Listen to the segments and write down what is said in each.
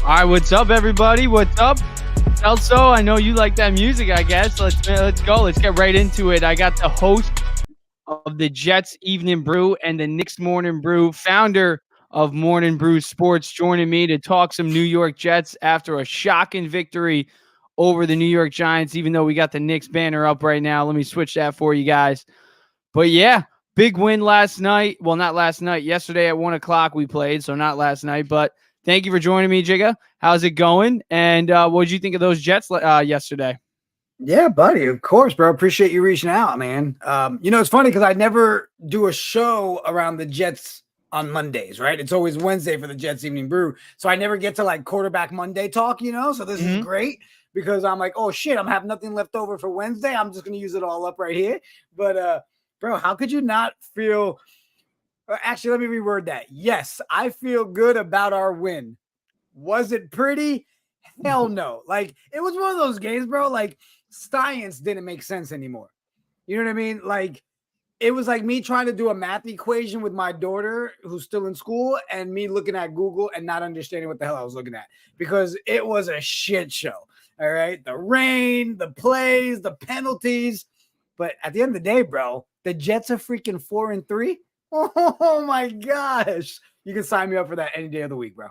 All right, what's up, everybody? What's up? Elso, I know you like that music, I guess. Let's go. Let's get right into it. I got the host of the Jets Evening Brew and the Knicks Morning Brew, founder of Morning Brew Sports, joining me to talk some New York Jets after a shocking victory over the New York Giants, even though we got the Knicks banner up right now. Let me switch that for you guys. But yeah, big win last night. Well, not last night. Yesterday at 1 o'clock we played, so not last night. But thank you for joining me, Jigga. How's it going? And what did you think of those Jets yesterday? Yeah, buddy. Of course, bro. Appreciate you reaching out, man. It's funny because I never do a show around the Jets on Mondays, right? It's always Wednesday for the Jets Evening Brew. So I never get to like quarterback Monday talk, So this is great because I'm like, oh shit, I'm having nothing left over for Wednesday. I'm just going to use it all up right here. But, bro, how could you not feel? Actually, let me reword that. Yes, I feel good about our win. Was it pretty? Hell no. Like, it was one of those games, bro. Like, science didn't make sense anymore. You know what I mean? Like, it was like me trying to do a math equation with my daughter who's still in school and me looking at Google and not understanding what the hell I was looking at because it was a shit show. All right. The rain, the plays, the penalties. But at the end of the day, bro, the Jets are freaking 4-3. Oh my gosh. You can sign me up for that any day of the week, bro.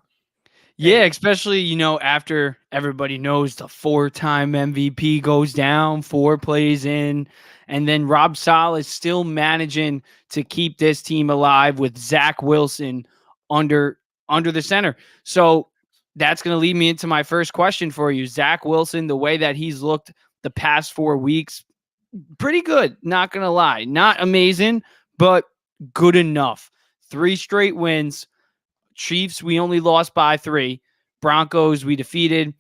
Yeah, especially, after everybody knows the 4-time MVP goes down, 4 plays in, and then Rob Saleh is still managing to keep this team alive with Zach Wilson under the center. So that's going to lead me into my first question for you. Zach Wilson, the way that he's looked the past 4 weeks, pretty good, not going to lie. Not amazing, but good enough. 3 straight wins. Chiefs, we only lost by 3. Broncos, we defeated.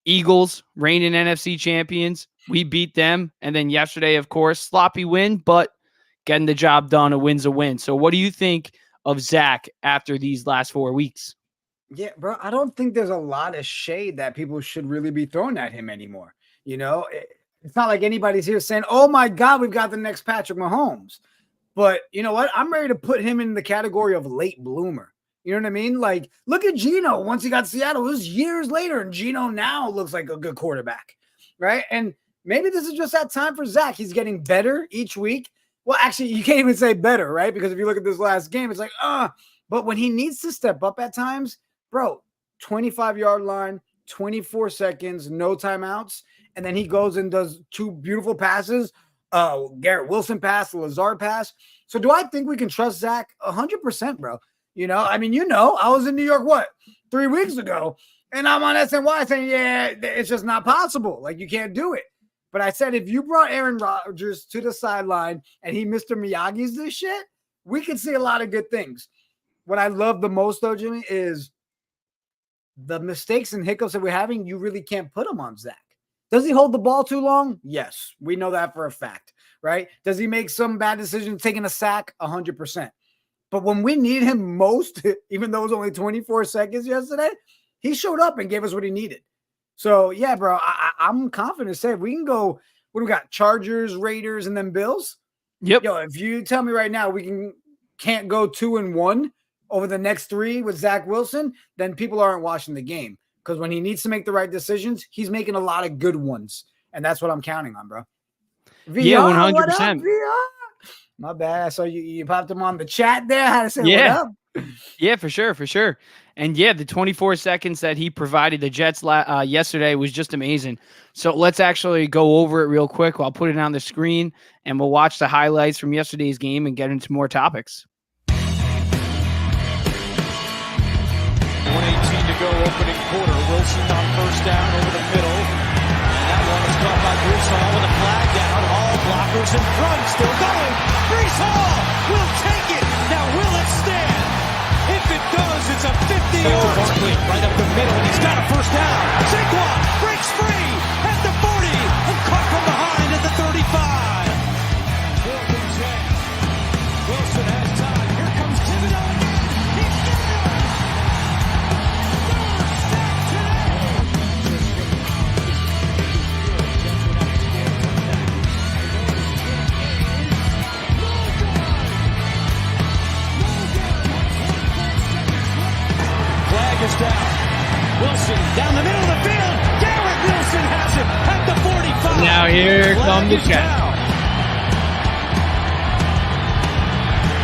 Eagles, reigning NFC champions, we beat them. And then yesterday, of course, sloppy win, but getting the job done, a win's a win. So what do you think of Zach after these last 4 weeks? Yeah, bro, I don't think there's a lot of shade that people should really be throwing at him anymore. It's not like anybody's here saying, oh my God, we've got the next Patrick Mahomes. But you know what? I'm ready to put him in the category of late bloomer. You know what I mean? Like, look at Geno. Once he got to Seattle, it was years later, and Geno now looks like a good quarterback, right? And maybe this is just that time for Zach. He's getting better each week. Well, actually, you can't even say better, right? Because if you look at this last game, it's like, but when he needs to step up at times, bro, 25-yard line, 24 seconds, no timeouts, and then he goes and does 2 beautiful passes. Garrett Wilson pass, the Lazard pass. So do I think we can trust Zach? 100%, bro. I was in New York, 3 weeks ago, and I'm on SNY saying, yeah, it's just not possible. Like, you can't do it. But I said, if you brought Aaron Rodgers to the sideline and he Mr. Miyagi's this shit, we could see a lot of good things. What I love the most, though, Jimmy, is the mistakes and hiccups that we're having, you really can't put them on Zach. Does he hold the ball too long? Yes, we know that for a fact, right? Does he make some bad decisions, taking a sack? 100%. But when we need him most, even though it was only 24 seconds yesterday, he showed up and gave us what he needed. So, yeah, bro, I'm confident to say if we can go, what do we got? Chargers, Raiders, and then Bills? Yep. Yo, if you tell me right now we can't go 2-1 over the next 3 with Zach Wilson, then people aren't watching the game. Because when he needs to make the right decisions, he's making a lot of good ones. And that's what I'm counting on, bro. VR, yeah, 100%. My bad. So you popped him on the chat there. How to say what up? Yeah, for sure. And yeah, the 24 seconds that he provided the Jets yesterday was just amazing. So let's actually go over it real quick. I'll put it on the screen and we'll watch the highlights from yesterday's game and get into more topics. 1:18 to go, opening quarter. Wilson on first down over the middle. And that one is caught by Brees Hall with a flag down. Hall blockers in front, still going. Brees Hall will take it. Now will it stand? If it does, it's a 50-yard. Barkley right up the middle, and he's got a first down. Saquon breaks free at the 40 and caught from behind at the 35. 4th and 10. Wilson has time. Here comes Thibodeau again. He's got it. Flag is down. Wilson now here come the Jets.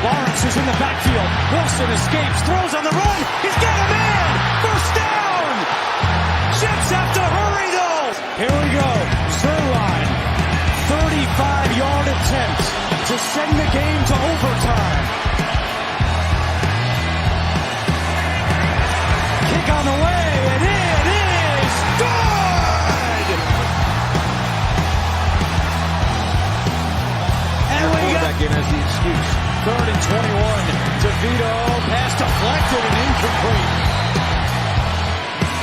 Lawrence is in the backfield. Wilson escapes, throws on the run. He's got a man. First down. Jets have to hurry, though. Here we go. Zerline. 35-yard attempt to send the game to overtime. Kick on the way, and it is good! And we got that game as the excuse. 3rd and 21. DeVito, pass deflected and incomplete.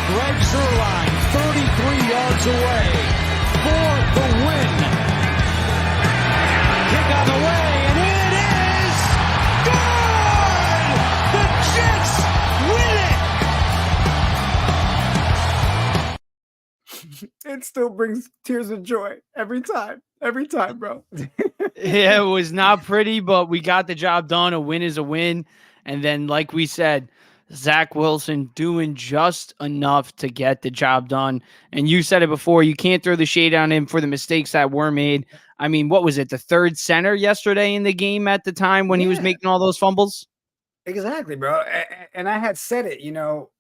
Greg Zerline, 33 yards away for the win. Kick on the way, and it is good! The Jets win it! It still brings tears of joy every time, bro. Yeah, it was not pretty, but we got the job done. A win is a win. And then, like we said, Zach Wilson doing just enough to get the job done. And you said it before, you can't throw the shade on him for the mistakes that were made. I mean, what was it, the third center yesterday in the game at the time when he was making all those fumbles? Exactly, bro. And I had said it,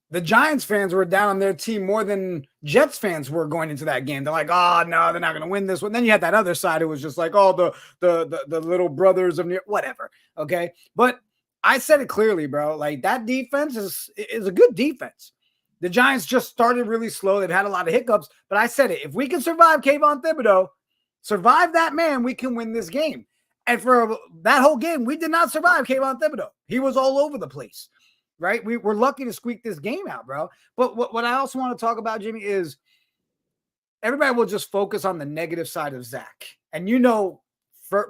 the Giants fans were down on their team more than Jets fans were going into that game. They're like, oh, no, they're not going to win this one. Then you had that other side who was just like, oh, the little brothers of whatever, okay? But I said it clearly, bro. Like, that defense is a good defense. The Giants just started really slow. They've had a lot of hiccups. But I said it. If we can survive Kayvon Thibodeau, survive that man, we can win this game. And for that whole game, we did not survive Kayvon Thibodeau. He was all over the place. Right? We were lucky to squeak this game out, bro. But what I also want to talk about, Jimmy, is everybody will just focus on the negative side of Zach. And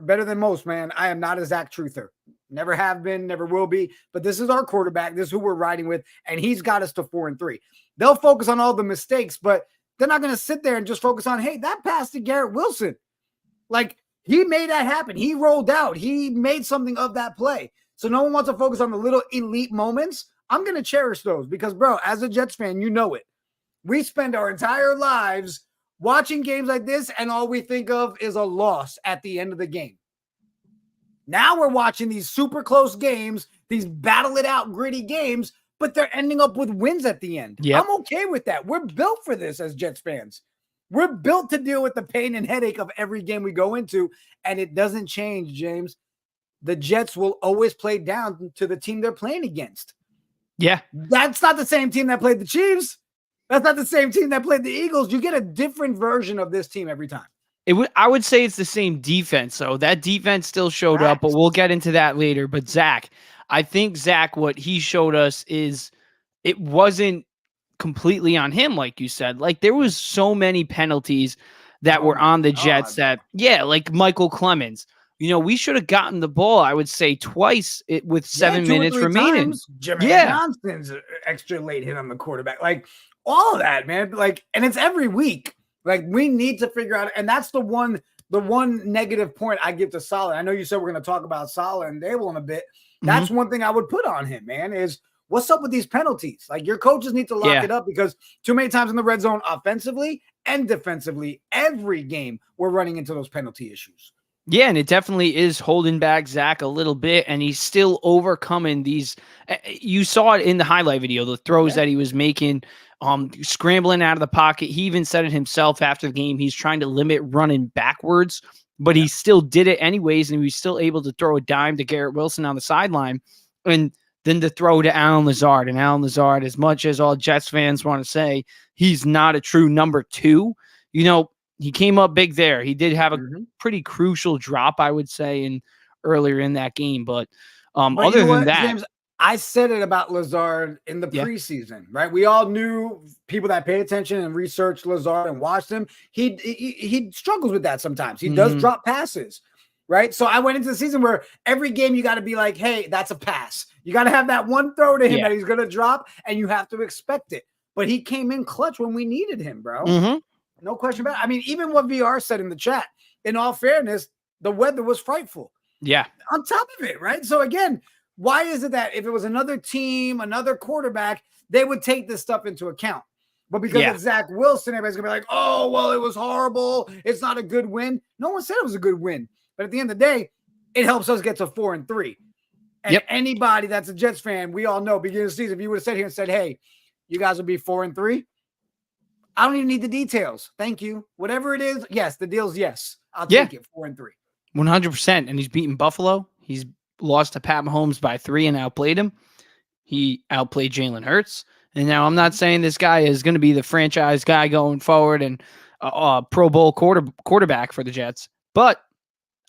better than most, man, I am not a Zach truther. Never have been, never will be. But this is our quarterback. This is who we're riding with. And he's got us to 4-3. They'll focus on all the mistakes, but they're not going to sit there and just focus on, hey, that pass to Garrett Wilson. Like, he made that happen. He rolled out. He made something of that play. So no one wants to focus on the little elite moments. I'm going to cherish those because, bro, as a Jets fan, you know it. We spend our entire lives watching games like this, and all we think of is a loss at the end of the game. Now we're watching these super close games, these battle-it-out, gritty games, but they're ending up with wins at the end. Yep. I'm okay with that. We're built for this as Jets fans. We're built to deal with the pain and headache of every game we go into, and it doesn't change, James. The Jets will always play down to the team they're playing against. Yeah. That's not the same team that played the Chiefs. That's not the same team that played the Eagles. You get a different version of this team every time. I would say it's the same defense. So that defense still showed up, but we'll get into that later. But Zach, I think what he showed us is it wasn't completely on him, like you said. Like, there was so many penalties that were on the Jets like Michael Clemens. We should have gotten the ball, I would say, twice with 7 minutes remaining. Johnson's extra late hit on the quarterback. Like, all of that, man. Like, and it's every week. Like, we need to figure out, and that's the one negative point I give to Saleh. I know you said we're going to talk about Saleh and Dable in a bit. That's one thing I would put on him, man, is what's up with these penalties? Like, your coaches need to lock it up because too many times in the red zone, offensively and defensively, every game we're running into those penalty issues. Yeah, and it definitely is holding back Zach a little bit, and he's still overcoming these. You saw it in the highlight video, the throws that he was making, scrambling out of the pocket. He even said it himself after the game. He's trying to limit running backwards, but he still did it anyways, and he was still able to throw a dime to Garrett Wilson on the sideline, and then to throw to Allen Lazard. And Allen Lazard, as much as all Jets fans want to say, he's not a true number 2. He came up big there. He did have a pretty crucial drop, I would say, earlier in that game. But other than that, James, I said it about Lazard in the preseason, right? We all knew, people that pay attention and research Lazard and watched him. He struggles with that sometimes. He does drop passes, right? So I went into the season where every game you got to be like, hey, that's a pass. You got to have that one throw to him that he's going to drop, and you have to expect it. But he came in clutch when we needed him, bro. No question about it. I mean, even what VR said in the chat, in all fairness, the weather was frightful. Yeah. On top of it, right? So again, why is it that if it was another team, another quarterback, they would take this stuff into account? But because it's Zach Wilson, everybody's going to be like, oh, well, it was horrible. It's not a good win. No one said it was a good win. But at the end of the day, it helps us get to 4-3. And anybody that's a Jets fan, we all know, beginning of the season, if you would have sat here and said, hey, you guys will be 4-3, I don't even need the details. Thank you. Whatever it is, yes, the deal's yes. I'll take it, 4-3. 100%. And he's beaten Buffalo. He's lost to Pat Mahomes by 3 and outplayed him. He outplayed Jalen Hurts. And now I'm not saying this guy is going to be the franchise guy going forward and a Pro Bowl quarterback for the Jets, but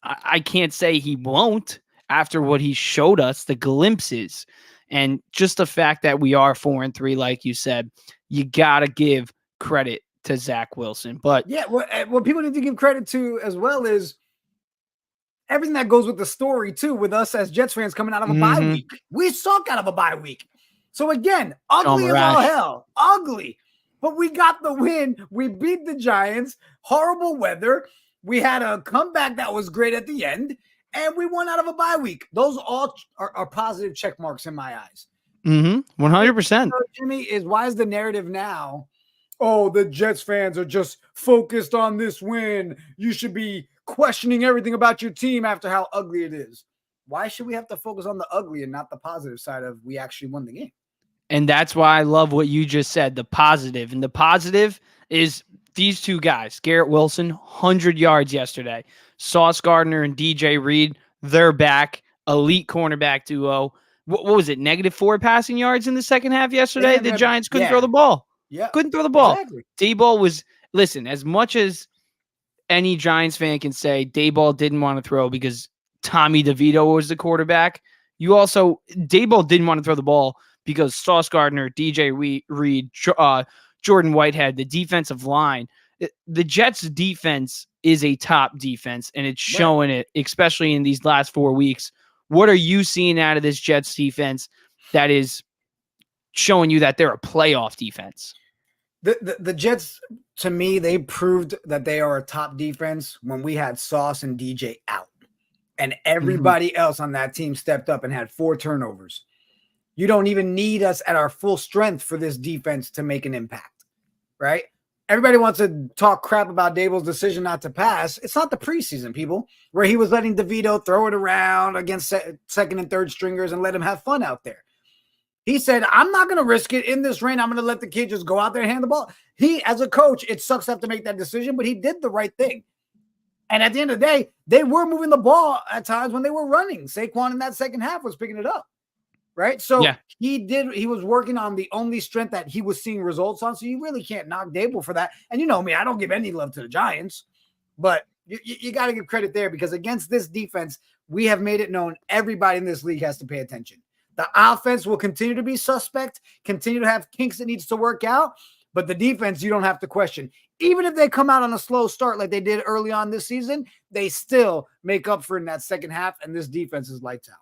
I can't say he won't after what he showed us, the glimpses, and just the fact that we are 4-3, like you said. You got to give credit to Zach Wilson. But yeah, what people need to give credit to as well is everything that goes with the story too, with us as Jets fans coming out of a bye week. We suck out of a bye week. So again, ugly as all hell, ugly. But we got the win. We beat the Giants. Horrible weather. We had a comeback that was great at the end, and we won out of a bye week. Those all are positive check marks in my eyes. 100%. Jimmy, is why is the narrative now? Oh, the Jets fans are just focused on this win. You should be questioning everything about your team after how ugly it is. Why should we have to focus on the ugly and not the positive side of we actually won the game? And that's why I love what you just said, the positive. And the positive is these two guys, Garrett Wilson, 100 yards yesterday. Sauce Gardner and DJ Reed, they're back. Elite cornerback duo. What was it, -4 passing yards in the second half yesterday? The Giants couldn't throw the ball. Yeah, couldn't throw the ball. Exactly. Dayball was, listen, as much as any Giants fan can say Dayball didn't want to throw because Tommy DeVito was the quarterback, Dayball didn't want to throw the ball because Sauce Gardner, DJ Reed, Jordan Whitehead, the defensive line. The Jets' defense is a top defense, and it's showing it, especially in these last 4 weeks. What are you seeing out of this Jets defense that is showing you that they're a playoff defense? The Jets, to me, they proved that they are a top defense when we had Sauce and DJ out. And everybody else on that team stepped up and had 4 turnovers. You don't even need us at our full strength for this defense to make an impact, right? Everybody wants to talk crap about Daboll's decision not to pass. It's not the preseason, people, where he was letting DeVito throw it around against second and third stringers and let him have fun out there. He said, I'm not going to risk it in this rain. I'm going to let the kid just go out there and hand the ball. He, as a coach, it sucks to have to make that decision, but he did the right thing. And at the end of the day, they were moving the ball at times when they were running. Saquon in that second half was picking it up. Right. So he was working on the only strength that he was seeing results on. So you really can't knock Daboll for that. And you know me, I don't give any love to the Giants, but you got to give credit there because against this defense, we have made it known everybody in this league has to pay attention. The offense will continue to be suspect, continue to have kinks that needs to work out, but the defense, you don't have to question. Even if they come out on a slow start like they did early on this season, they still make up for it in that second half, and this defense is lights out.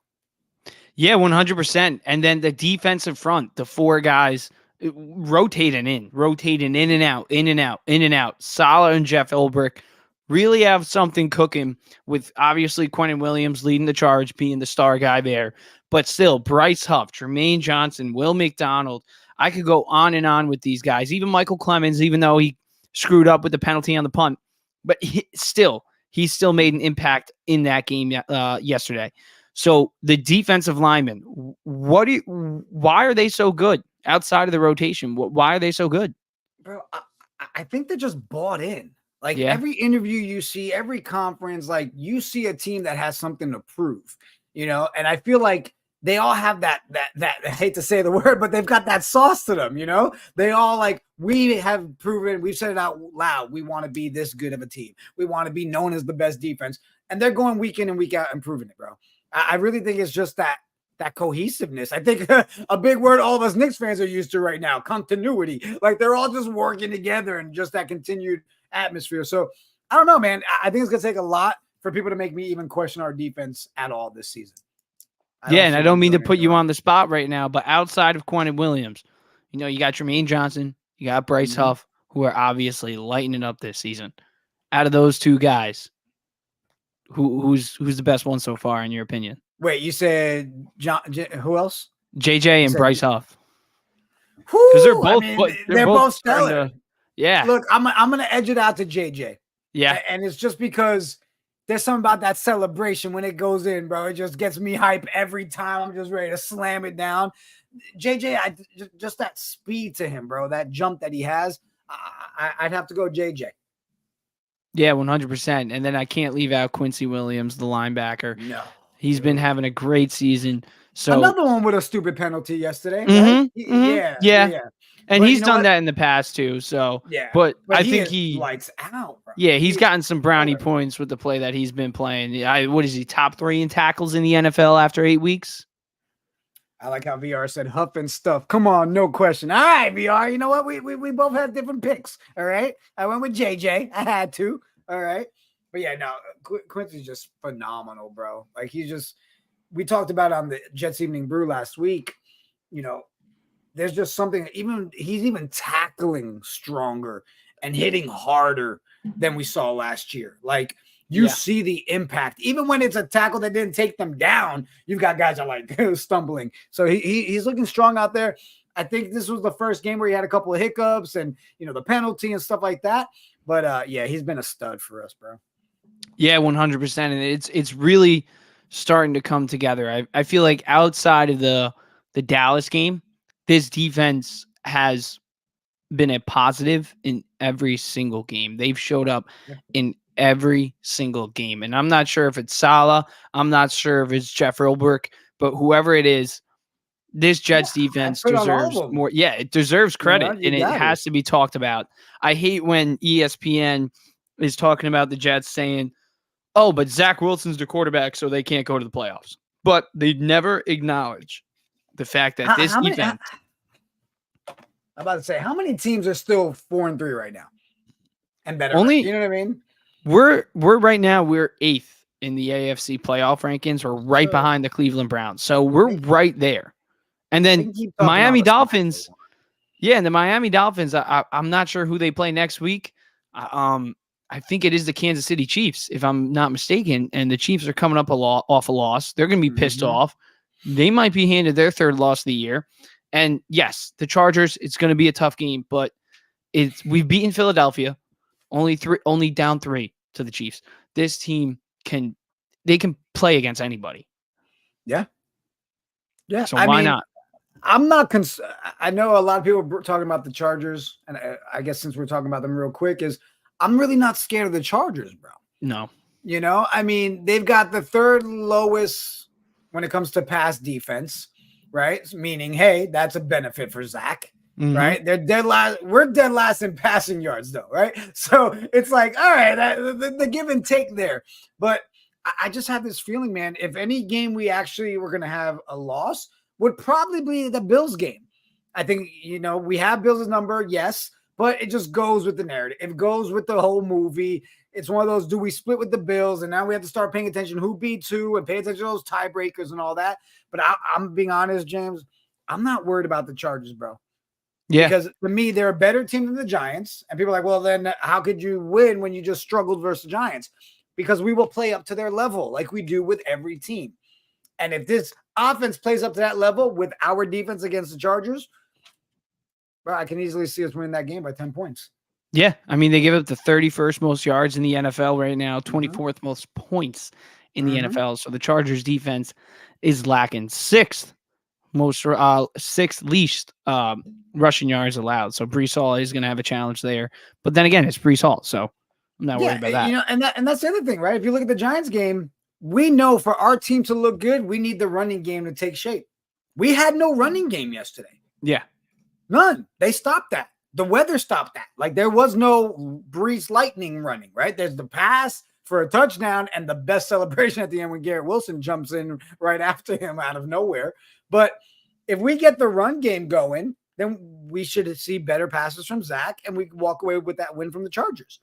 Yeah, 100%. And then the defensive front, the 4 guys rotating in and out, in and out, in and out. Salah and Jeff Ulbrich really have something cooking with obviously Quentin Williams leading the charge, being the star guy there. But still, Bryce Huff, Jermaine Johnson, Will McDonald. I could go on and on with these guys. Even Michael Clemens, even though he screwed up with the penalty on the punt. But he still made an impact in that game yesterday. So the defensive linemen, why are they so good outside of the rotation? Why are they so good? Bro, I think they're just bought in. Like every interview you see, every conference, like you see a team that has something to prove, you know? And I feel like they all have that I hate to say the word, but they've got that sauce to them, you know? They all like, we have proven, we've said it out loud. We want to be this good of a team. We want to be known as the best defense. And they're going week in and week out and proving it, bro. I really think it's just that cohesiveness. I think a big word all of us Knicks fans are used to right now, continuity. Like they're all just working together and just that continued atmosphere. So I don't know, man. I think it's going to take a lot for people to make me even question our defense at all this season. And I don't mean to put you on the spot right now, but outside of Quentin Williams, you know, you got Jermaine Johnson, you got Bryce Huff, who are obviously lighting it up this season. Out of those 2 guys, who's the best one so far in your opinion? Wait, you said who else? JJ and Bryce Huff. because they're Whoo! I both mean, they're they're both both starting stellar. to, yeah, Look, I'm gonna edge it out to JJ. yeah. And it's just because there's something about that celebration when it goes in, bro. It just gets me hype every time. I'm just ready to slam it down. JJ, just that speed to him, bro. That jump that he has. I'd have to go JJ. Yeah, 100%. And then I can't leave out Quincy Williams, the linebacker. No, He's been having a great season. So, another one with a stupid penalty yesterday, right? Yeah, yeah. yeah. And But you he's know done what? that in the past too. So, Yeah, but but I he think is lights out, bro. yeah, he's gotten some brownie killer. points with the play that he's been playing. What is he, top 3 in tackles in the NFL after 8 weeks? I like how VR said huff and stuff. Come on, no question. All right, VR. You know what? We both have different picks. All right. I went with JJ. I had to. All right. But yeah, no, Quincy's just phenomenal, bro. Like we talked about on the Jets Evening Brew last week. You know, there's just something. He's even tackling stronger and hitting harder than we saw last year. Like you see the impact, even when it's a tackle that didn't take them down. You've got guys that are like stumbling. So he's looking strong out there. I think this was the first game where he had a couple of hiccups and the penalty and stuff like that. But yeah, he's been a stud for us, bro. Yeah, 100%. And it's really starting to come together. I feel like outside of the Dallas game, this defense has been a positive in every single game. They've showed up in every single game. And I'm not sure if it's Salah, I'm not sure if it's Jeff Wilbert, but whoever it is, this Jets defense deserves more. Yeah, it deserves credit, and it has to be talked about. I hate when ESPN is talking about the Jets saying, oh, but Zach Wilson's the quarterback, so they can't go to the playoffs. But they never acknowledge the fact that this defense. I'm about to say, how many teams are still 4-3 right now? And better. Only, you know what I mean? We're right now, we're 8th in the AFC playoff rankings. We're right behind the Cleveland Browns. So we're right there. And then Miami Dolphins. Yeah, and the Miami Dolphins, I'm not sure who they play next week. I think it is the Kansas City Chiefs, if I'm not mistaken. And the Chiefs are coming up off a loss. They're going to be pissed off. They might be handed their 3rd loss of the year. And yes, the Chargers, it's going to be a tough game, but we've beaten Philadelphia, only down 3 to the Chiefs. This team can play against anybody. Yeah. Yeah. So why not? I'm not I know a lot of people are talking about the Chargers, and I guess since we're talking about them real quick, I'm really not scared of the Chargers, bro. No. I mean, they've got the 3rd lowest when it comes to pass defense, right? Meaning, hey, that's a benefit for Zach, right? They're dead last. We're dead last in passing yards, though, right? So it's like, all right, the give and take there. But I just have this feeling, man, if any game we actually were going to have a loss, would probably be the Bills game. I think, we have Bills' number, yes, but it just goes with the narrative. It goes with the whole movie. It's one of those, do we split with the Bills? And now we have to start paying attention who beats who and pay attention to those tiebreakers and all that. But I'm being honest, James, I'm not worried about the Chargers, bro. Yeah. Because to me, they're a better team than the Giants. And people are like, well, then how could you win when you just struggled versus the Giants? Because we will play up to their level like we do with every team. And if this offense plays up to that level with our defense against the Chargers, bro, I can easily see us winning that game by 10 points. Yeah. I mean, they give up the 31st most yards in the NFL right now, 24th most points in the NFL. So the Chargers defense is lacking 6th least rushing yards allowed. So Breece Hall is going to have a challenge there. But then again, it's Breece Hall. So I'm not worried about that. And that's the other thing, right? If you look at the Giants game, we know for our team to look good, we need the running game to take shape. We had no running game yesterday. Yeah. None. They stopped that. The weather stopped that. Like there was no Breeze lightning running, right? There's the pass for a touchdown and the best celebration at the end when Garrett Wilson jumps in right after him out of nowhere. But if we get the run game going, then we should see better passes from Zach and we can walk away with that win from the Chargers.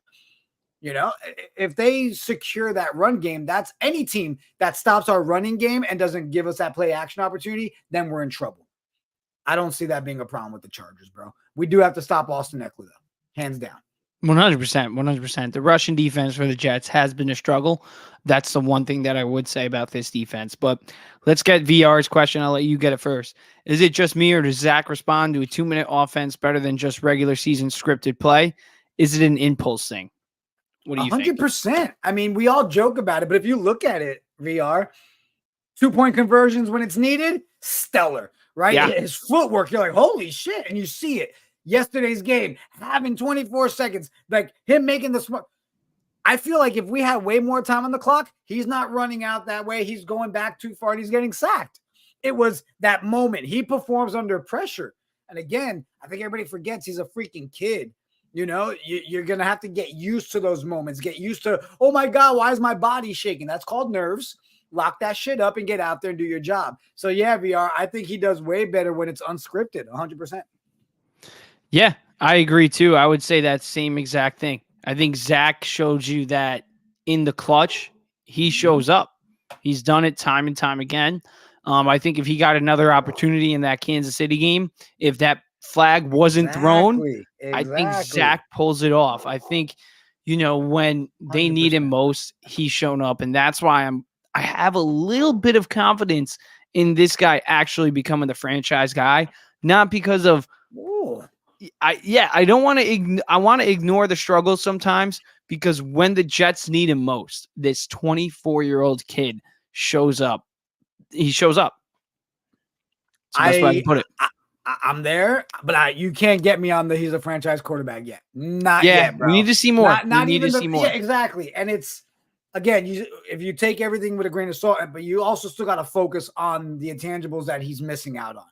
If they secure that run game, that's any team that stops our running game and doesn't give us that play action opportunity, then we're in trouble. I don't see that being a problem with the Chargers, bro. We do have to stop Austin Eckler, though, hands down. 100%, 100%. The Russian defense for the Jets has been a struggle. That's the one thing that I would say about this defense. But let's get VR's question. I'll let you get it first. Is it just me, or does Zach respond to a 2-minute offense better than just regular season scripted play? Is it an impulse thing? What do you think? 100%. I mean, we all joke about it, but if you look at it, VR, 2-point conversions when it's needed, stellar, right? Yeah. His footwork, you're like, holy shit. And you see it. Yesterday's game, having 24 seconds, like him making the smart. I feel like if we had way more time on the clock, he's not running out that way. He's going back too far and he's getting sacked. It was that moment. He performs under pressure. And again, I think everybody forgets he's a freaking kid. You know, you're going to have to get used to those moments, get used to, oh my God, why is my body shaking? That's called nerves. Lock that shit up and get out there and do your job. So yeah, VR, I think he does way better when it's unscripted, 100%. Yeah, I agree too. I would say that same exact thing. I think Zach showed you that in the clutch, he shows up. He's done it time and time again. I think if he got another opportunity in that Kansas City game, if that flag wasn't thrown, I think Zach pulls it off. I think, you know, when they 100%. need him most, he's shown up. And that's why I have a little bit of confidence in this guy actually becoming the franchise guy, not because of I don't want to I want to ignore the struggles sometimes, because when the Jets need him most, this 24-year-old kid shows up. He shows up. That's the best way I can put it. I'm there, but you can't get me on he's a franchise quarterback yet. Not yet, bro. We need to see more. Not we even need to see more. Yeah, exactly. And it's, again, if you take everything with a grain of salt, but you also still got to focus on the intangibles that he's missing out on.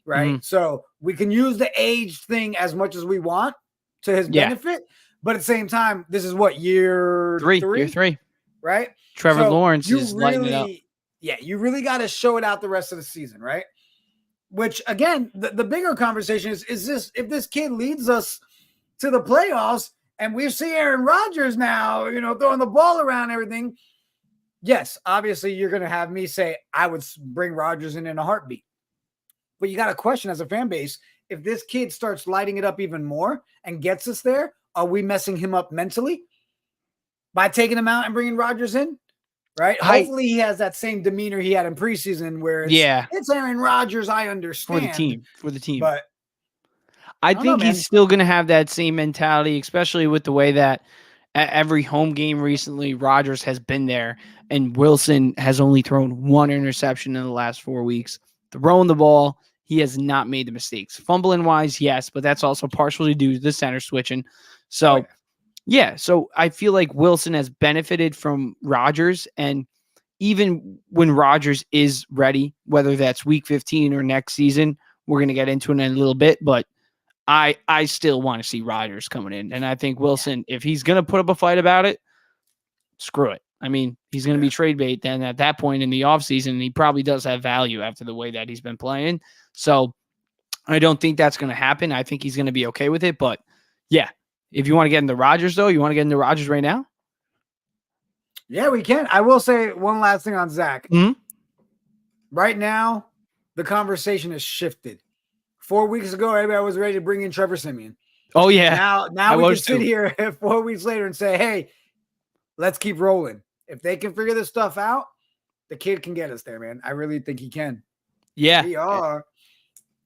Right. Mm-hmm. So we can use the age thing as much as we want to his benefit, but at the same time, this is what, year three? Year 3. Right. Trevor Lawrence is lighting it up. Yeah. You really got to show it out the rest of the season. Right. Which, again, the bigger conversation is this: if this kid leads us to the playoffs and we see Aaron Rodgers now, you know, throwing the ball around and everything. Yes. Obviously you're going to have me say, I would bring Rodgers in a heartbeat. But you got a question as a fan base, if this kid starts lighting it up even more and gets us there, are we messing him up mentally by taking him out and bringing Rodgers in? Right? Hopefully he has that same demeanor he had in preseason where it's Aaron Rodgers, I understand. For the team. But I think he's still going to have that same mentality, especially with the way that at every home game recently, Rodgers has been there and Wilson has only thrown 1 interception in the last 4 weeks. Throwing the ball, he has not made the mistakes. Fumbling wise, yes, but that's also partially due to the center switching. So, so I feel like Wilson has benefited from Rodgers, and even when Rodgers is ready, whether that's week 15 or next season, we're going to get into it in a little bit, but I still want to see Rodgers coming in. And I think Wilson, if he's going to put up a fight about it, screw it. I mean, he's going to be trade bait then at that point in the offseason, and he probably does have value after the way that he's been playing. So I don't think that's going to happen. I think he's going to be okay with it. But, yeah, if you want to get into Rodgers, though, you want to get into Rodgers right now? Yeah, we can. I will say one last thing on Zach. Mm-hmm. Right now, the conversation has shifted. 4 weeks ago, everybody was ready to bring in Trevor Siemian. Oh, yeah. Now we can sit here 4 weeks later and say, hey, let's keep rolling. If they can figure this stuff out, the kid can get us there, man. I really think he can. Yeah. We are.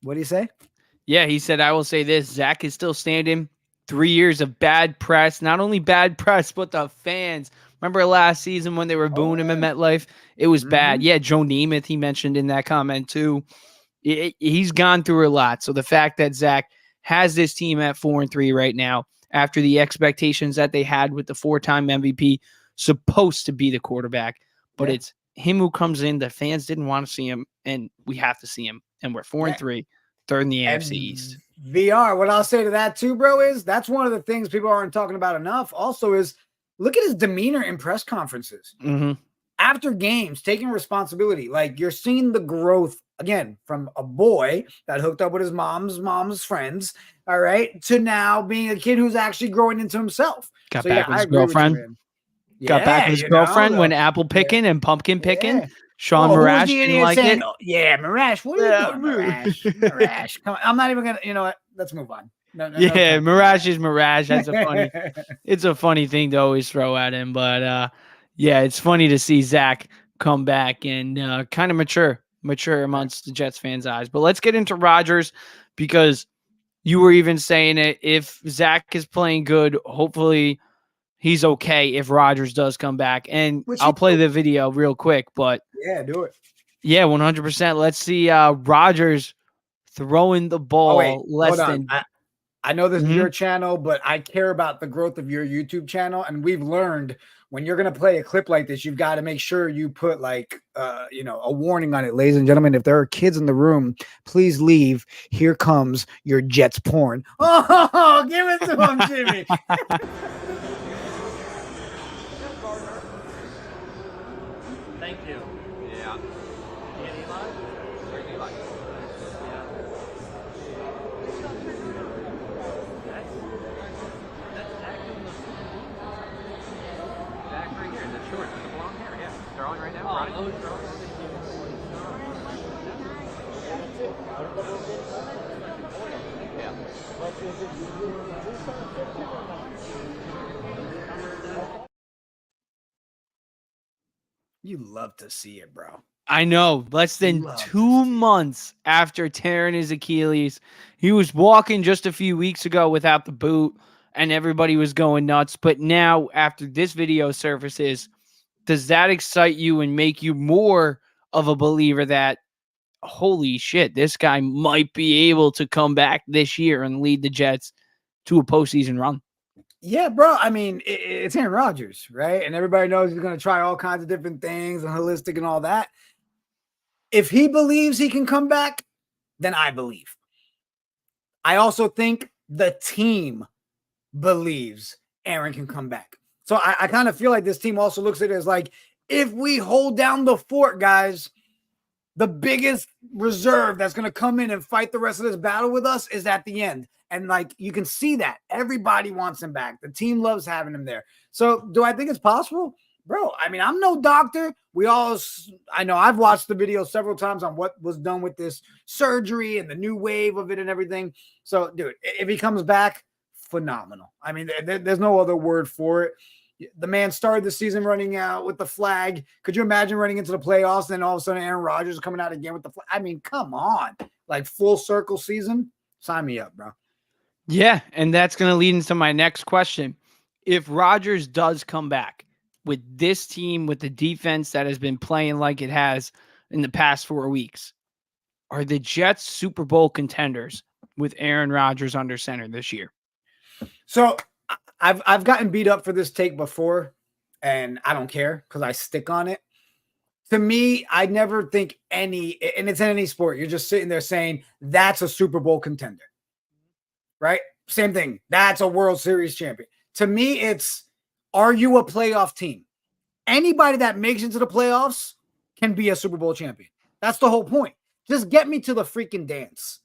What do you say? Yeah, he said, I will say this. Zach is still standing. 3 years of bad press. Not only bad press, but the fans. Remember last season when they were booing him at MetLife? It was bad. Yeah, Joe Namath, he mentioned in that comment too. He's gone through a lot. So the fact that Zach has this team at 4-3 right now, after the expectations that they had with the 4-time MVP, supposed to be the quarterback, but it's him who comes in. The fans didn't want to see him, and we have to see him. And we're 4-3, third in the AFC East. VR, what I'll say to that too, bro, is that's one of the things people aren't talking about enough. Also is look at his demeanor in press conferences. Mm-hmm. After games, taking responsibility. Like you're seeing the growth, again, from a boy that hooked up with his mom's friends, all right, to now being a kid who's actually growing into himself. Got back with his girlfriend. Got back with his girlfriend when apple picking and pumpkin picking. Sean Marash didn't like it. Yeah, Marash. What are you doing, Marash? Marash. Come on. I'm not even going to, you know what? Let's move on. Yeah, time. Mirage is Mirage. That's a funny. It's a funny thing to always throw at him, but yeah, it's funny to see Zach come back and kind of mature amongst the Jets fans' eyes. But let's get into Rodgers because you were even saying it. If Zach is playing good, hopefully he's okay if Rodgers does come back. And I'll play the video real quick, but yeah, do it. Yeah, 100%. Let's see Rodgers throwing the ball less hold on. than. I know this is your channel, but I care about the growth of your YouTube channel. And we've learned when you're going to play a clip like this, you've got to make sure you put like, a warning on it. Ladies and gentlemen, if there are kids in the room, please leave. Here comes your Jets porn. Oh, give it to him, Jimmy. Thank you. Yeah. Eli? Where's Eli? Yeah. That's Zach doing the Zach right here, the short, the blonde hair, yeah. They're on right now. Oh, those are on. You love to see it, bro. I know. Less than 2 months after tearing his Achilles, he was walking just a few weeks ago without the boot, and everybody was going nuts. But now, after this video surfaces, does that excite you and make you more of a believer that, holy shit, this guy might be able to come back this year and lead the Jets to a postseason run? Yeah, bro. I mean, it's Aaron Rodgers, right? And everybody knows he's going to try all kinds of different things and holistic and all that. If he believes he can come back, then I believe. I also think the team believes Aaron can come back. So I kind of feel like this team also looks at it as like, if we hold down the fort, guys, the biggest reserve that's going to come in and fight the rest of this battle with us is at the end. And like, you can see that everybody wants him back. The team loves having him there. So do I think it's possible? Bro, I mean, I'm no doctor. I know I've watched the video several times on what was done with this surgery and the new wave of it and everything. So, dude, if he comes back, phenomenal. I mean, there's no other word for it. The man started the season running out with the flag. Could you imagine running into the playoffs and then all of a sudden Aaron Rodgers is coming out again with the flag? I mean, come on. Like full circle season? Sign me up, bro. Yeah, and that's going to lead into my next question. If Rodgers does come back with this team, with the defense that has been playing like it has in the past 4 weeks, are the Jets Super Bowl contenders with Aaron Rodgers under center this year? So I've gotten beat up for this take before, and I don't care because I stick on it. To me, I never think and it's in any sport, you're just sitting there saying that's a Super Bowl contender. Right? Same thing. That's a World Series champion. To me, it's, are you a playoff team? Anybody that makes it to the playoffs can be a Super Bowl champion. That's the whole point. Just get me to the freaking dance.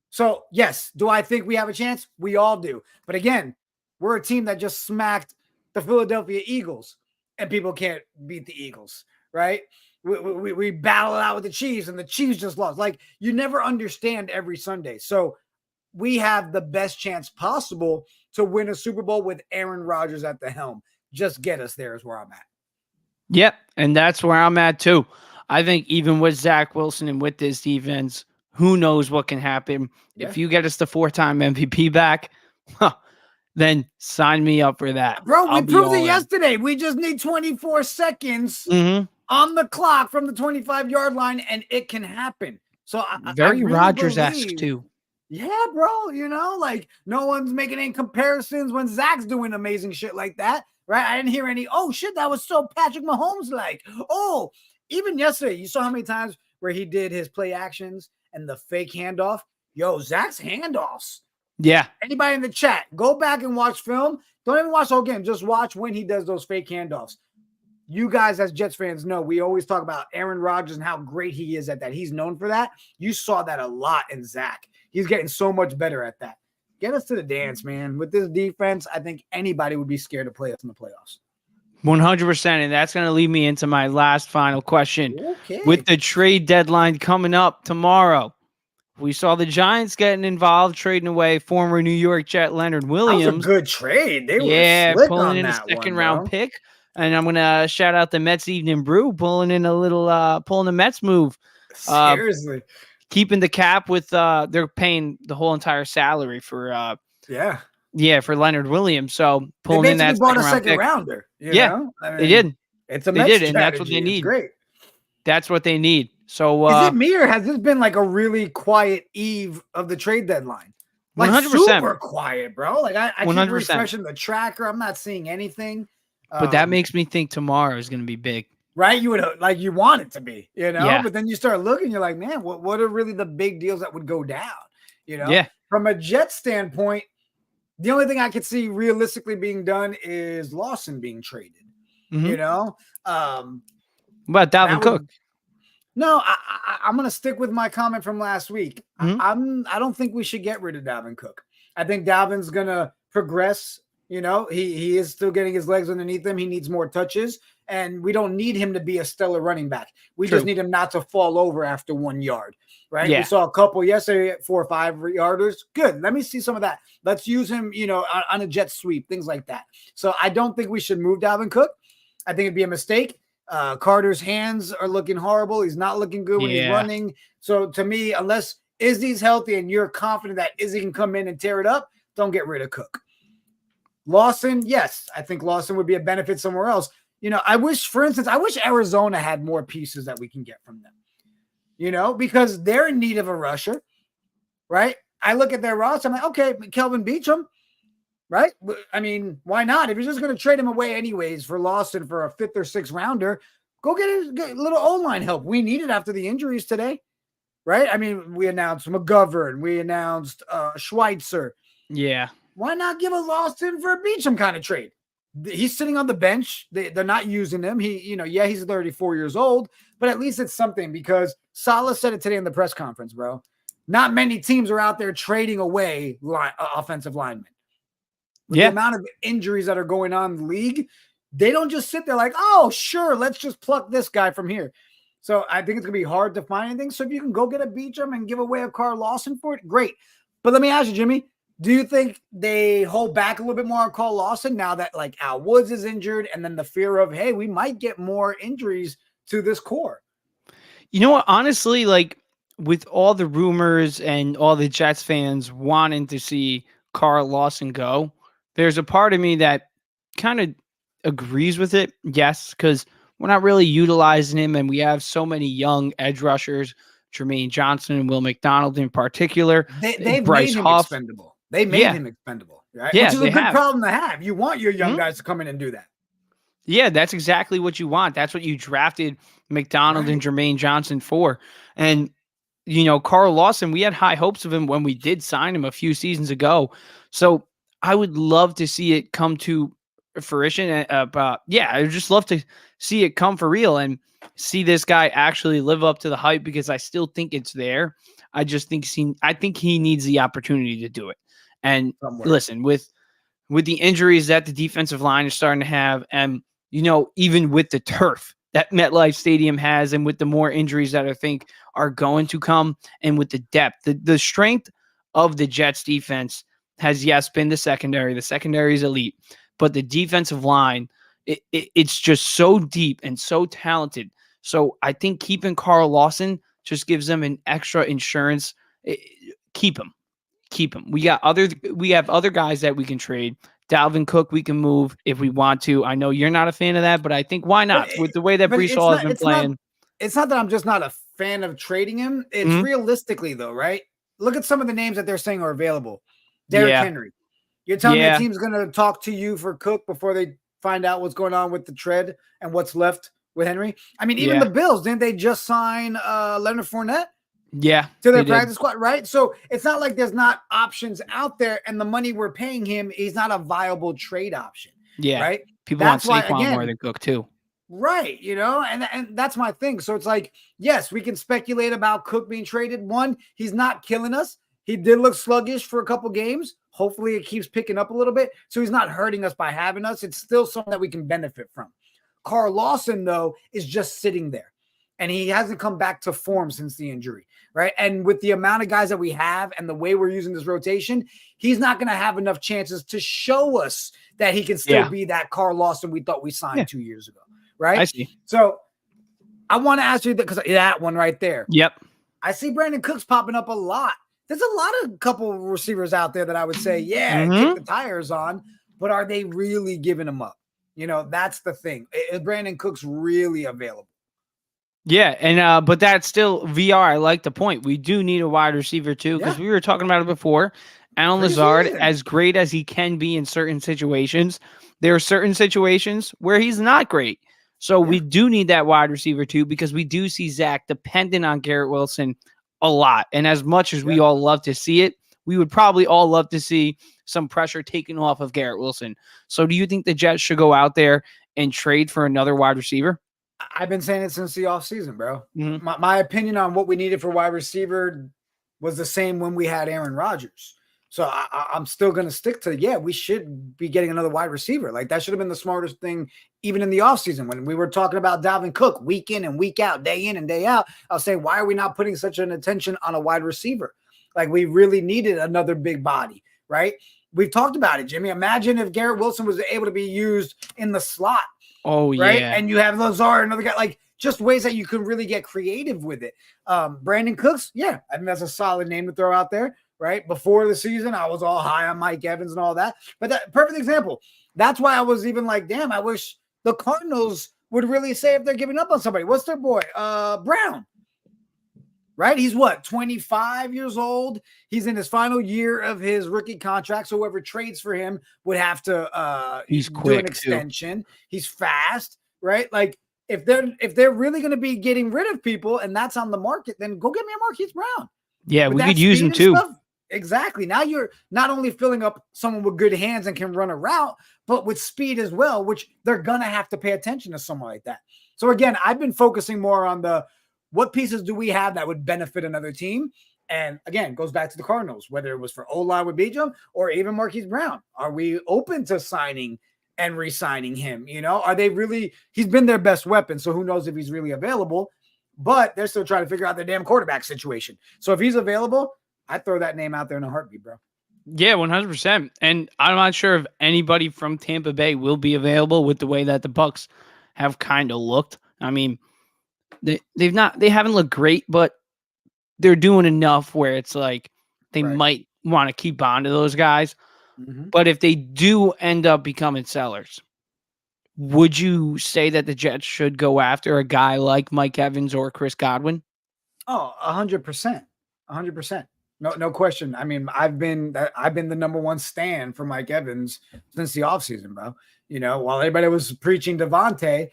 So, yes, do I think we have a chance? We all do. But again, we're a team that just smacked the Philadelphia Eagles, and people can't beat the Eagles, right? We battle it out with the Chiefs, and the Chiefs just lost. Like, you never understand every Sunday. So, we have the best chance possible to win a Super Bowl with Aaron Rodgers at the helm. Just get us there is where I'm at. Yep, and that's where I'm at too. I think even with Zach Wilson and with this defense, who knows what can happen. Yeah. If you get us the 4-time MVP back, then sign me up for that. Bro, we proved it yesterday. We just need 24 seconds on the clock from the 25-yard line, and it can happen. So Very really Rodgers-esque too. Yeah, bro, like no one's making any comparisons when Zach's doing amazing shit like that, right? I didn't hear any, oh, shit, that was so Patrick Mahomes-like. Oh, even yesterday, you saw how many times where he did his play actions and the fake handoff? Yo, Zach's handoffs. Yeah. Anybody in the chat, go back and watch film. Don't even watch the whole game. Just watch when he does those fake handoffs. You guys as Jets fans know we always talk about Aaron Rodgers and how great he is at that. He's known for that. You saw that a lot in Zach. He's getting so much better at that. Get us to the dance, man. With this defense, I think anybody would be scared to play us in the playoffs. 100%. And that's going to lead me into my last final question. Okay. With the trade deadline coming up tomorrow, We saw the Giants getting involved, trading away former New York Jet Leonard That was a Williams. good trade. They were Yeah, slick pulling on in a that second one, round bro. pick. And I'm gonna shout out the Mets Evening Brew, pulling in a little pulling the Mets move. Uh Seriously. keeping the cap with they're paying the whole entire salary for Yeah. for Leonard Williams. So They pulling in basically that bought a second round second pick. rounder, Yeah, I they mean, did. it's a They Met did, and that's what strategy. they It's need. great. That's what they need. So Is it me or has this been like a really quiet eve of the trade deadline? Like 100%. super quiet, bro. Like I keep 100%. refreshing the tracker. I'm not seeing anything. But that makes me think tomorrow is gonna be big. Right. You would like you want it to be, Yeah. but then you start looking, you're like, man, what are really the big deals that would go down? Yeah. From a Jet standpoint, the only thing I could see realistically being done is Lawson being traded. Mhm. What about Dalvin Cook? No, I'm going to stick with my comment from last week. Mhm. I don't think we should get rid of Dalvin Cook. I think Dalvin's going to progress. He is still getting his legs underneath him. He needs more touches, and we don't need him to be a stellar running back. We just need him not to fall over after 1 yard, right? Yeah. We saw a couple yesterday at 4 or 5 yarders. Good. Let me see some of that. Let's use him, on a jet sweep, things like that. So I don't think we should move Dalvin Cook. I think it'd be a mistake. Carter's hands are looking horrible. He's not looking good when he's running. So to me, unless Izzy's healthy and you're confident that Izzy can come in and tear it up, don't get rid of Cook. Lawson, yes, I think Lawson would be a benefit somewhere else. I wish Arizona had more pieces that we can get from them, because they're in need of a rusher, right? I look at their roster, I'm like, okay, Kelvin Beachum, right? I mean, why not? If you're just going to trade him away anyways for Lawson for a 5th or 6th rounder, go get a little O-line help. We need it after the injuries today, right? I mean, we announced McGovern. We announced Schweitzer. Yeah. Why not give a Lawson for a Beachum kind of trade? He's sitting on the bench. They're not using him. He's 34 years old, but at least it's something because Saleh said it today in the press conference, bro. Not many teams are out there trading away offensive linemen. With the amount of injuries that are going on in the league, they don't just sit there like, oh, sure, let's just pluck this guy from here. So I think it's going to be hard to find anything. So if you can go get a Beachum and give away a Carl Lawson for it, great. But let me ask you, Jimmy, do you think they hold back a little bit more on Carl Lawson now that like Al Woods is injured and then the fear of, hey, we might get more injuries to this core? You know what? Honestly, like with all the rumors and all the Jets fans wanting to see Carl Lawson go, there's a part of me that kind of agrees with it. Yes, because we're not really utilizing him, and we have so many young edge rushers, Jermaine Johnson and Will McDonald in particular. They've Bryce made him Huff. expendable. They made him expendable, right? Yeah, which is a good have. problem to have. You want your young guys to come in and do that. Yeah, that's exactly what you want. That's what you drafted McDonald and Jermaine Johnson for. And, Carl Lawson, we had high hopes of him when we did sign him a few seasons ago. So I would love to see it come to fruition. I would just love to see it come for real and see this guy actually live up to the hype because I still think it's there. I think he needs the opportunity to do it. And listen, with the injuries that the defensive line is starting to have, and even with the turf that MetLife Stadium has, and with the more injuries that I think are going to come, and with the depth, the strength of the Jets defense has been the secondary. The secondary is elite, but the defensive line, it's just so deep and so talented. So I think keeping Carl Lawson just gives them an extra insurance. Keep him. We have other guys that we can trade. Dalvin Cook, we can move if we want to. I know you're not a fan of that, but I think why not? With the way that Breece Hall has been playing. It's not that I'm just not a fan of trading him. It's realistically though, right? Look at some of the names that they're saying are available. Derrick Henry. You're telling me a team's going to talk to you for Cook before they find out what's going on with the tread and what's left with Henry? I mean, even the Bills, didn't they just sign Leonard Fournette? Yeah. To their practice squad, right? So it's not like there's not options out there, and the money we're paying him, he's not a viable trade option. Yeah. Right. People want Saquon more than Cook too. Right. And that's my thing. So it's like, yes, we can speculate about Cook being traded. One, he's not killing us. He did look sluggish for a couple games. Hopefully it keeps picking up a little bit. So he's not hurting us by having us. It's still something that we can benefit from. Carl Lawson, though, is just sitting there. and he hasn't come back to form since the injury, right? And with the amount of guys that we have and the way we're using this rotation, he's not going to have enough chances to show us that he can still be that Carl Lawson we thought we signed 2 years ago, right? I see. So I want to ask you that because that one right there. Yep. I see Brandon Cooks popping up a lot. There's a lot of couple receivers out there that I would say, kick the tires on, but are they really giving them up? You know, that's the thing. Is Brandon Cooks really available? Yeah, and but that's still VR. I like the point. We do need a wide receiver too, because we were talking about it before. Allen Lazard, as great as he can be in certain situations, there are certain situations where he's not great. So we do need that wide receiver too, because we do see Zach dependent on Garrett Wilson a lot. And as much as we all love to see it, we would probably all love to see some pressure taken off of Garrett Wilson. So do you think the Jets should go out there and trade for another wide receiver? I've been saying it since the offseason, bro. My opinion on what we needed for wide receiver was the same when we had Aaron Rodgers. So I'm still going to stick to, we should be getting another wide receiver. Like, that should have been the smartest thing, even in the offseason when we were talking about Dalvin Cook week in and week out, day in and day out. I was saying, why are we not putting such an attention on a wide receiver? Like, we really needed another big body, right? We've talked about it, Jimmy. Imagine if Garrett Wilson was able to be used in the slot. Oh, right? yeah. And you have Lazard, another guy, like just ways that you can really get creative with it. Brandon Cooks, I think that's a solid name to throw out there, right? Before the season, I was all high on Mike Evans and all that. But that perfect example. That's why I was even like, damn, I wish the Cardinals would really say if they're giving up on somebody. What's their boy? Brown. Right? He's what, 25 years old? He's in his final year of his rookie contract. So whoever trades for him would have to he's do quick an extension. too. He's fast, right? Like if they're really going to be getting rid of people and that's on the market, then go get me a Marquise Brown. Yeah, With we that could use speed him and too. stuff, exactly. Now you're not only filling up someone with good hands and can run a route, but with speed as well, which they're going to have to pay attention to someone like that. So again, I've been focusing more on what pieces do we have that would benefit another team? And again, goes back to the Cardinals, whether it was for O-line with Bijam or even Marquise Brown. Are we open to signing and re-signing him? You know, are they really, he's been their best weapon. So who knows if he's really available, but they're still trying to figure out their damn quarterback situation. So if he's available, I'd throw that name out there in a heartbeat, bro. Yeah, 100%. And I'm not sure if anybody from Tampa Bay will be available with the way that the Bucs have kind of looked. I mean, they haven't looked great, but they're doing enough where it's like they might want to keep on to those guys. But if they do end up becoming sellers, would you say that the Jets should go after a guy like Mike Evans or Chris Godwin? Oh, 100%. 100%. No question. I mean, I've been the number one stan for Mike Evans since the offseason, bro. You know, while everybody was preaching Devontae,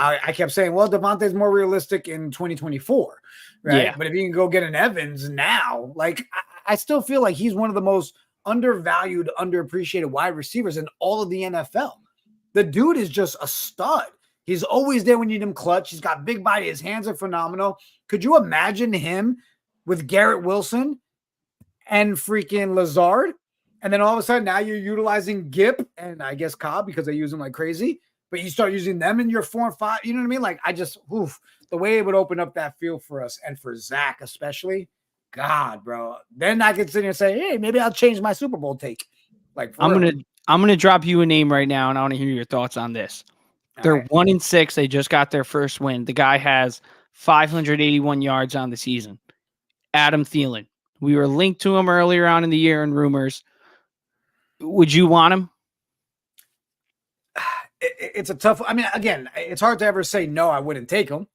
I kept saying, well, Devontae's more realistic in 2024, right? Yeah. But if you can go get an Evans now, like I still feel like he's one of the most undervalued, underappreciated wide receivers in all of the NFL. The dude is just a stud. He's always there when you need him clutch. He's got big body. His hands are phenomenal. Could you imagine him with Garrett Wilson and freaking Lazard? And then all of a sudden now you're utilizing Gipp and I guess Cobb because they use him like crazy. But you start using them in your 4 and 5, you know what I mean? Like, the way it would open up that field for us and for Zach especially, God, bro. Then I could sit here and say, hey, maybe I'll change my Super Bowl take. Like, I'm gonna drop you a name right now, and I want to hear your thoughts on this. They're 1-6. They just got their first win. The guy has 581 yards on the season. Adam Thielen. We were linked to him earlier on in the year in rumors. Would you want him? It's a tough. I mean, again, it's hard to ever say no. I wouldn't take him.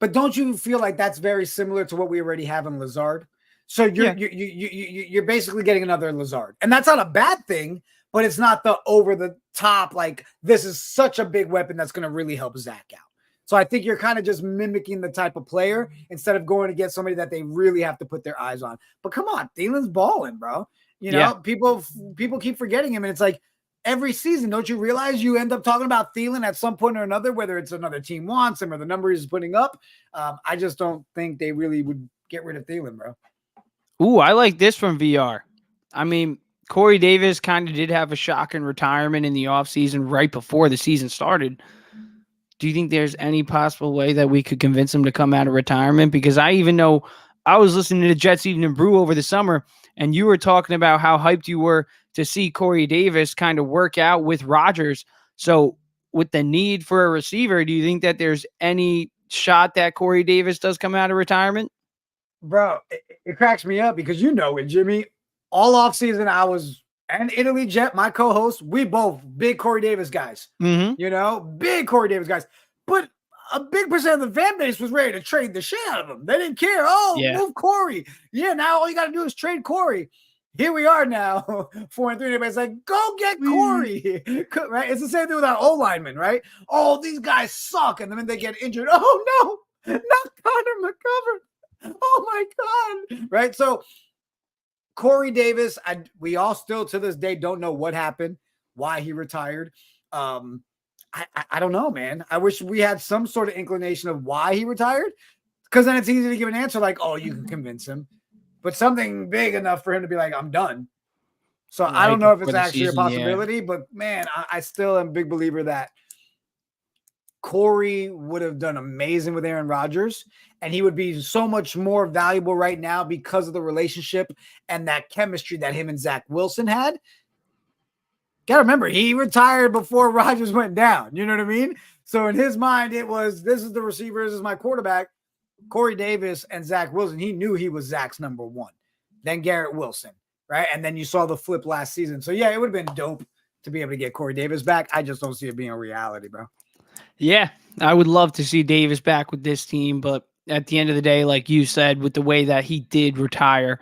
But don't you feel like that's very similar to what we already have in Lazard? So you're basically getting another Lazard, and that's not a bad thing. But it's not the over the top. Like this is such a big weapon that's going to really help Zach out. So I think you're kind of just mimicking the type of player instead of going to get somebody that they really have to put their eyes on. But come on, Thielen's balling, bro. You know, people keep forgetting him, and it's like. Every season, don't you realize you end up talking about Thielen at some point or another, whether it's another team wants him or the number he's putting up? I just don't think they really would get rid of Thielen, bro. Ooh, I like this from VR. I mean, Corey Davis kind of did have a shocking retirement in the offseason right before the season started. do you think there's any possible way that we could convince him to come out of retirement? Because I even know I was listening to Jets Evening Brew over the summer, and you were talking about how hyped you were to see Corey Davis kind of work out with Rodgers. So, with the need for a receiver, do you think that there's any shot that Corey Davis does come out of retirement? Bro, it cracks me up because you know it, Jimmy. All offseason, I was and Italy Jet, my co-host, we both big Corey Davis guys. Mm-hmm. You know, big Corey Davis guys. But a big percent of the fan base was ready to trade the shit out of him. They didn't care. Oh, Yeah. move Corey. Yeah, now all you got to do is trade Corey. Here we are now, 4-3. Everybody's like, go get Corey. Right? It's the same thing with our O linemen, right? Oh, these guys suck. And then they get injured. Oh, no, not Connor McGovern. Oh, my God. Right? So, Corey Davis, we all still to this day don't know what happened, why he retired. I don't know, man. I wish we had some sort of inclination of why he retired, because then it's easy to give an answer like, oh, you can convince him. But something big enough for him to be like, I'm done. So I don't know if it's actually a possibility, but man, I still am a big believer that Corey would have done amazing with Aaron Rodgers, and he would be so much more valuable right now because of the relationship and that chemistry that him and Zach Wilson had. Got to remember, he retired before Rodgers went down. You know what I mean? So in his mind, it was, this is the receiver, this is my quarterback, Corey Davis and Zach Wilson. He knew he was Zach's number one. Then Garrett Wilson, right? And then you saw the flip last season. So yeah, it would have been dope to be able to get Corey Davis back. I just don't see it being a reality, bro. Yeah, I would love to see Davis back with this team, but at the end of the day, like you said, with the way that he did retire,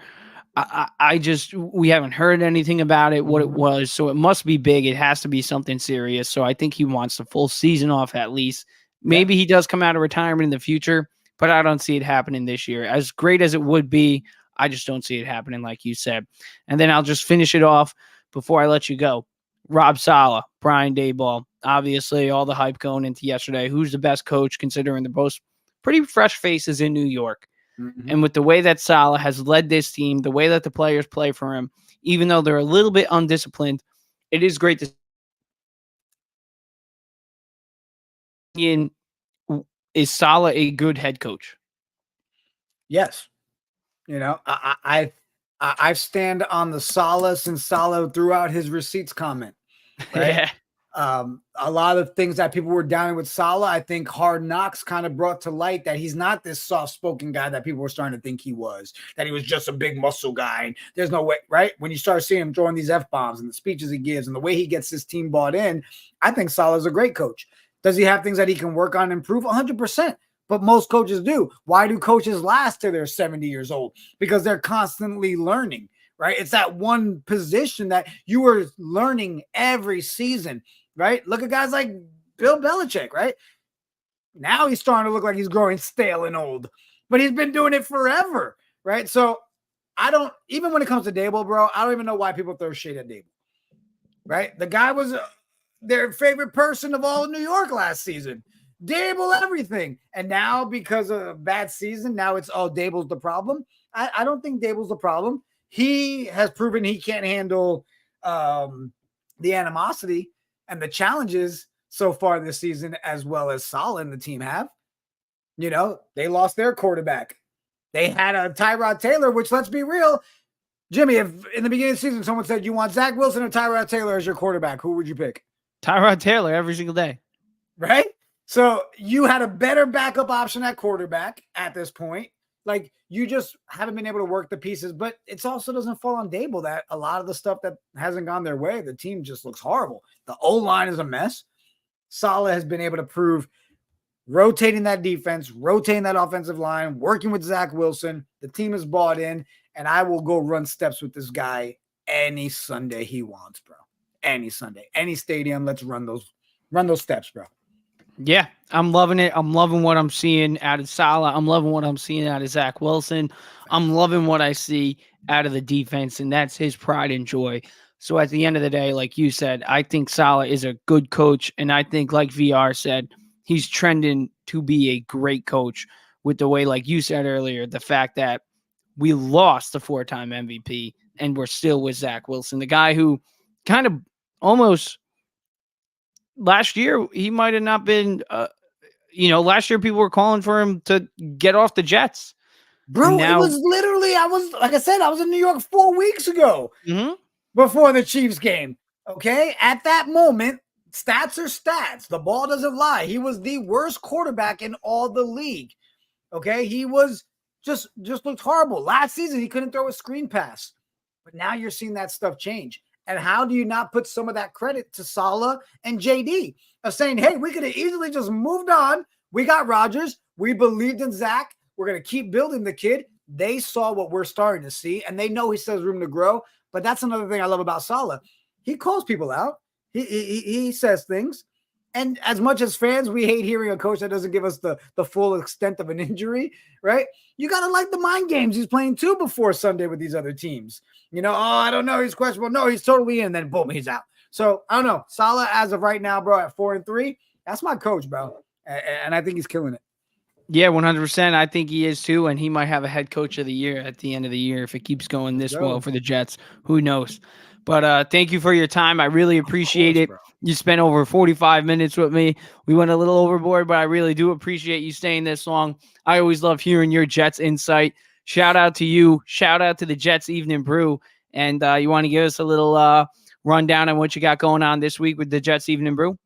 we haven't heard anything about it, what it was. So it must be big. It has to be something serious. So I think he wants the full season off at least. Maybe he does come out of retirement in the future, but I don't see it happening this year. As great as it would be, I just don't see it happening, like you said. And then I'll just finish it off before I let you go. Rob Saleh, Brian Daboll, obviously all the hype going into yesterday. Who's the best coach considering they're both pretty fresh faces in New York? Mm-hmm. And with the way that Saleh has led this team, the way that the players play for him, even though they're a little bit undisciplined, it is great to see. Is Saleh a good head coach? Yes. You know, I stand on the Saleh since Saleh threw out his receipts comment. Right? Yeah. A lot of things that people were down with Saleh, I think Hard Knocks kind of brought to light that he's not this soft-spoken guy that people were starting to think he was, that he was just a big muscle guy. And there's no way, right? When you start seeing him throwing these F-bombs and the speeches he gives and the way he gets his team bought in, I think Saleh's a great coach. Does he have things that he can work on and improve? 100%. But most coaches do. Why do coaches last till they're 70 years old? Because they're constantly learning, right? It's that one position that you are learning every season, right? Look at guys like Bill Belichick, right? Now he's starting to look like he's growing stale and old, but he's been doing it forever, right? So I don't, even when it comes to Daboll, bro, I don't even know why people throw shade at Daboll, right? The guy was their favorite person of all of New York last season. Daboll everything. And now because of a bad season, now it's, oh, Daboll's the problem. I don't think Daboll's the problem. He has proven he can't handle the animosity and the challenges so far this season, as well as Saleh and the team have. You know, they lost their quarterback. They had a Tyrod Taylor, which, let's be real, Jimmy, if in the beginning of the season someone said you want Zach Wilson or Tyrod Taylor as your quarterback, who would you pick? Tyrod Taylor every single day. Right? So you had a better backup option at quarterback at this point. Like, you just haven't been able to work the pieces, but it also doesn't fall on Daboll that a lot of the stuff that hasn't gone their way, the team just looks horrible. The O-line is a mess. Saleh has been able to prove rotating that defense, rotating that offensive line, working with Zach Wilson. The team is bought in, and I will go run steps with this guy any Sunday he wants, bro. Any Sunday, any stadium. Let's run those steps, bro. Yeah, I'm loving it. I'm loving what I'm seeing out of Saleh. I'm loving what I'm seeing out of Zach Wilson. I'm loving what I see out of the defense, and that's his pride and joy. So at the end of the day, like you said, I think Saleh is a good coach, and I think, like VR said, he's trending to be a great coach with the way, like you said earlier, the fact that we lost the 4-time MVP, and we're still with Zach Wilson, the guy who kind of almost – last year, he might have not been last year people were calling for him to get off the Jets. Bro, now, it was literally, I was in New York 4 weeks ago before the Chiefs game. Okay. At that moment, stats are stats. The ball doesn't lie. He was the worst quarterback in all the league. Okay. He was just looked horrible. Last season, he couldn't throw a screen pass. But now you're seeing that stuff change. And how do you not put some of that credit to Saleh and JD of saying, hey, we could have easily just moved on. We got Rodgers. We believed in Zach. We're going to keep building the kid. They saw what we're starting to see, and they know he still has room to grow. But that's another thing I love about Saleh. He calls people out. He says things. And as much as fans, we hate hearing a coach that doesn't give us the full extent of an injury, right? You got to like the mind games he's playing too before Sunday with these other teams. I don't know. He's questionable. No, he's totally in. And then boom, he's out. So I don't know. Saleh as of right now, bro, at 4-3, that's my coach, bro. And I think he's killing it. Yeah, 100%. I think he is too. And he might have a head coach of the year at the end of the year if it keeps going this well for the Jets. Who knows? But thank you for your time. I really appreciate it. Bro. You spent over 45 minutes with me. We went a little overboard, but I really do appreciate you staying this long. I always love hearing your Jets insight. Shout out to you. Shout out to the Jets Evening Brew. And you want to give us a little rundown on what you got going on this week with the Jets Evening Brew?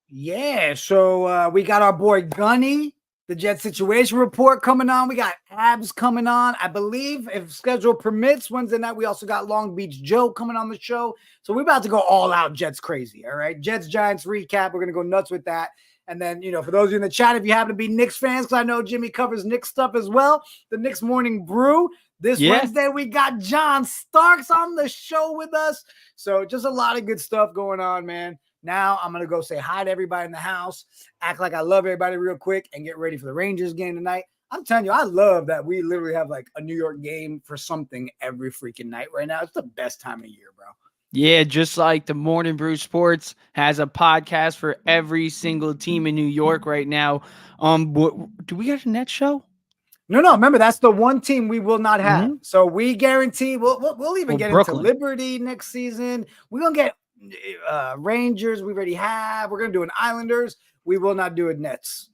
Yeah, so we got our boy Gunny, the Jet Situation Report coming on. We got Abs coming on. I believe if schedule permits, Wednesday night, we also got Long Beach Joe coming on the show. So we're about to go all out Jets crazy, all right? Jets Giants recap. We're going to go nuts with that. And then, for those of you in the chat, if you happen to be Knicks fans, because I know Jimmy covers Knicks stuff as well, the Knicks Morning Brew. This Wednesday, we got John Starks on the show with us. So just a lot of good stuff going on, man. Now I'm going to go say hi to everybody in the house, act like I love everybody real quick, and get ready for the Rangers game tonight. I'm telling you, I love that we literally have like a New York game for something every freaking night right now. It's the best time of year, bro. Yeah, just like the Morning Brew Sports has a podcast for every single team in New York right now. Do we got a Nets show? No. Remember, that's the one team we will not have. So we guarantee we'll even get Brooklyn. Into Liberty next season. We're going to get Rangers. We already have. We're going to do an Islanders. We will not do a Nets.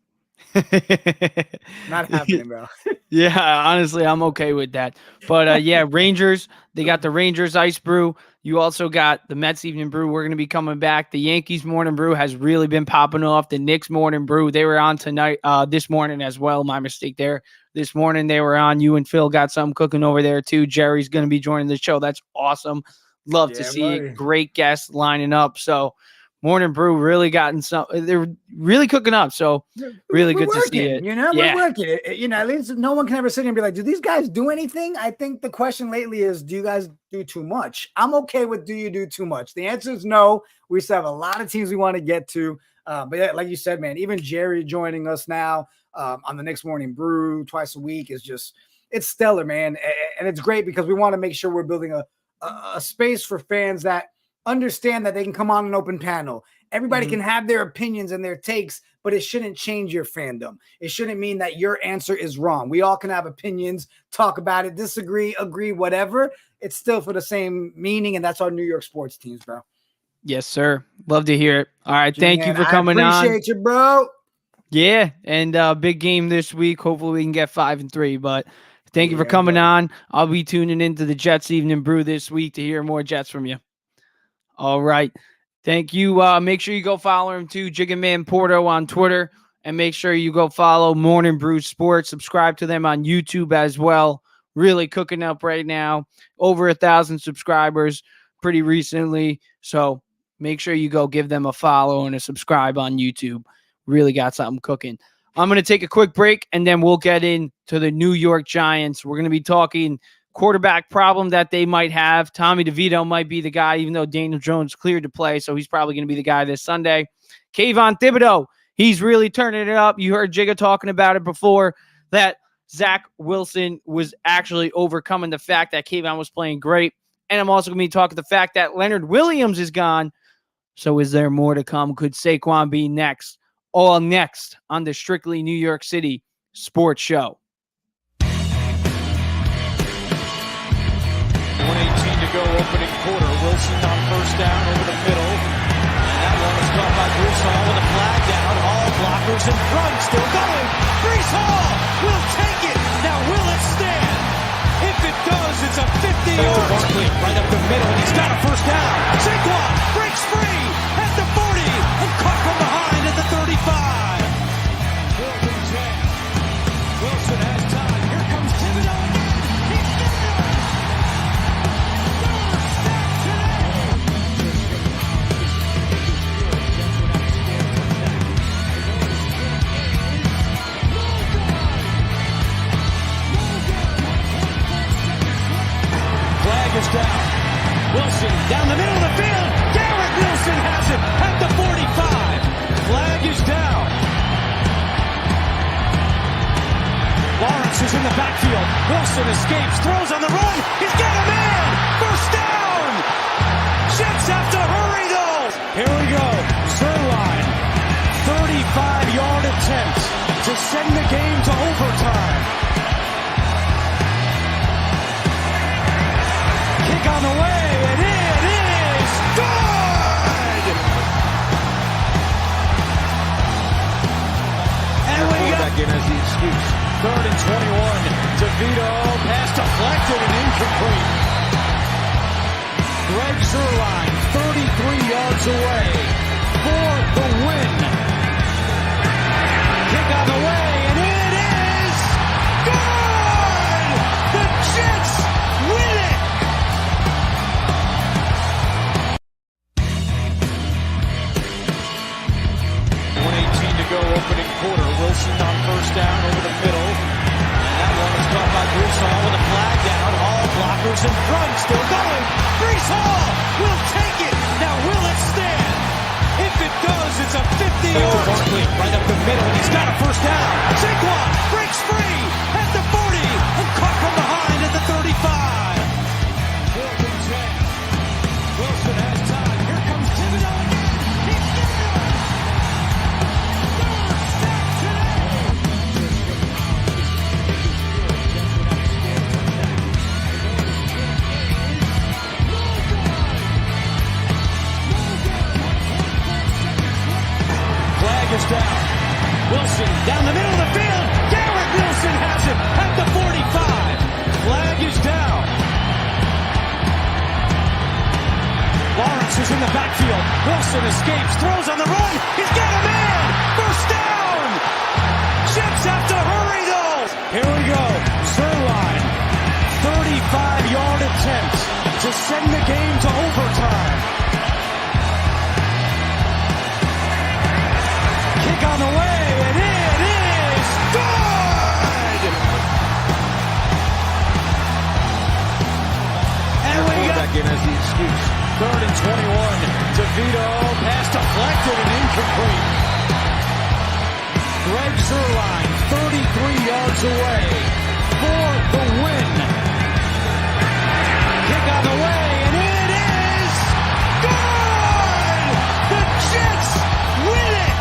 Not happening, bro. Yeah, honestly, I'm okay with that. But yeah, Rangers, they got the Rangers Ice Brew. You also got the Mets Evening Brew. We're going to be coming back. The Yankees Morning Brew has really been popping off. The Knicks Morning Brew, they were on tonight, this morning as well. My mistake there. This morning they were on. You and Phil got something cooking over there too. Jerry's going to be joining the show. That's awesome. Love to see it. Great guests lining up. So Morning Brew really gotten some. They're really cooking up. So really good to see it. We're working it. At least no one can ever sit here and be like, do these guys do anything? I think the question lately is, do you guys do too much? I'm okay with, do you do too much? The answer is no. We still have a lot of teams we want to get to. But yeah, like you said, man, even Jerry joining us now on the Knicks Morning Brew twice a week is it's stellar, man. And it's great because we want to make sure we're building a space for fans that understand that they can come on an open panel. Everybody can have their opinions and their takes, but it shouldn't change your fandom. It shouldn't mean that your answer is wrong. We all can have opinions, talk about it, disagree, agree, whatever. It's still for the same meaning, and that's our New York sports teams, bro. Yes, sir. Love to hear it. All right. Thank you for coming on. I appreciate you, bro. Yeah. And big game this week. Hopefully we can get 5-3, but thank you for coming on. I'll be tuning into the Jets Evening Brew this week to hear more Jets from you. All right. Thank you. Make sure you go follow him too, Jigga Man Porto on Twitter, and make sure you go follow Morning Brew Sports. Subscribe to them on YouTube as well. Really cooking up right now. Over 1,000 subscribers pretty recently. So make sure you go give them a follow and a subscribe on YouTube. Really got something cooking. I'm going to take a quick break, and then we'll get into the New York Giants. We're going to be talking quarterback problem that they might have. Tommy DeVito might be the guy, even though Daniel Jones cleared to play, so he's probably going to be the guy this Sunday. Kayvon Thibodeau, he's really turning it up. You heard Jigga talking about it before, that Zach Wilson was actually overcoming the fact that Kayvon was playing great. And I'm also going to be talking the fact that Leonard Williams is gone. So is there more to come? Could Saquon be next? All next on the Strictly New York City Sports Show. 1:18 to go, opening quarter. Wilson on first down over the middle. And that one is caught by Bruce Hall with a flag down. All blockers blockers in front, still going. Brees Hall will take it. Now will it stand? If it does, it's a 50-yard. Barkley right up the middle, and he's got a first down. Saquon breaks free at the 40 and caught from behind at the 35. Wilson has time. Here comes Thibodeau. He's got it. Flag is down. Wilson down the middle of the field. Garrett Wilson has it at the 45. Flag is down. Lawrence is in the backfield. Wilson escapes, throws on the run. He's got a man. First down. Jets have to hurry though. Here we go. Zerline. 35-yard attempt to send the game to overtime. Kick on the way, and it is good! And we got back in as the excuse. 3rd and 21. DeVito, pass deflected and incomplete. Greg Zerline, 33 yards away for the win. Kick on the way, and it is good! The Jets win it! 1:18 to go, opening quarter. Wilson on first down over the middle. And that one is caught by Brees Hall with a flag down. All blockers in front, still going. Brees Hall will take it. Now will it stand? If it does, it's a 50-yard. Barkley right up the middle, and he's got a first down. Saquon breaks free at the 40 and caught from behind at the 35. 4th and 10. Wilson has time. Here comes Thibodeau. He's got it. Flag is down. Wilson down the middle of the field. Garrett Wilson has it at the 45. Flag is down. Lawrence is in the backfield. Wilson escapes, throws on the run. He's got a man. First down. Jets have to hurry though. Here we go. Zerline. 35-yard attempt to send the game to overtime. Kick on the way, and it is good! And we got back in as the excuse. 3rd and 21. DeVito, pass deflected and incomplete. Greg Zerline, 33 yards away for the win. Kick on the way, and it is good! The Jets win it!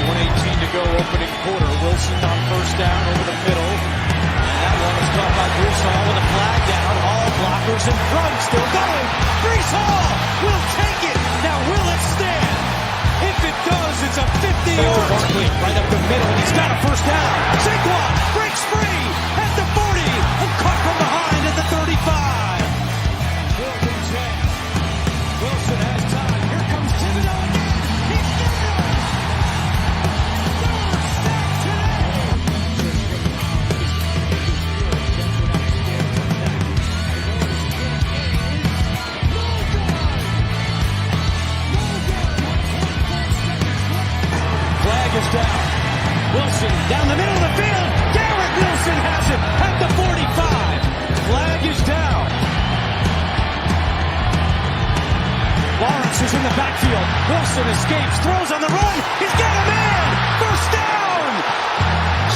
1:18 to go, opening quarter. Wilson on first down over the middle. And that one is caught by Brees Hall with a flag down. All blockers in front, still going. Brees Hall will take it. Now will it stand? If it does, it's a 50-yard. Barkley right up the middle, and he's got a first down. Saquon breaks free at the 40 and caught from behind at the 35. 4th and 10. Wilson has time. Here comes Thibodeau. He's got it. Flag is down. Wilson down the middle of the field. Garrett Wilson has it at the 45. Flag is down. Lawrence is in the backfield. Wilson escapes, throws on the run. He's got a man. First down.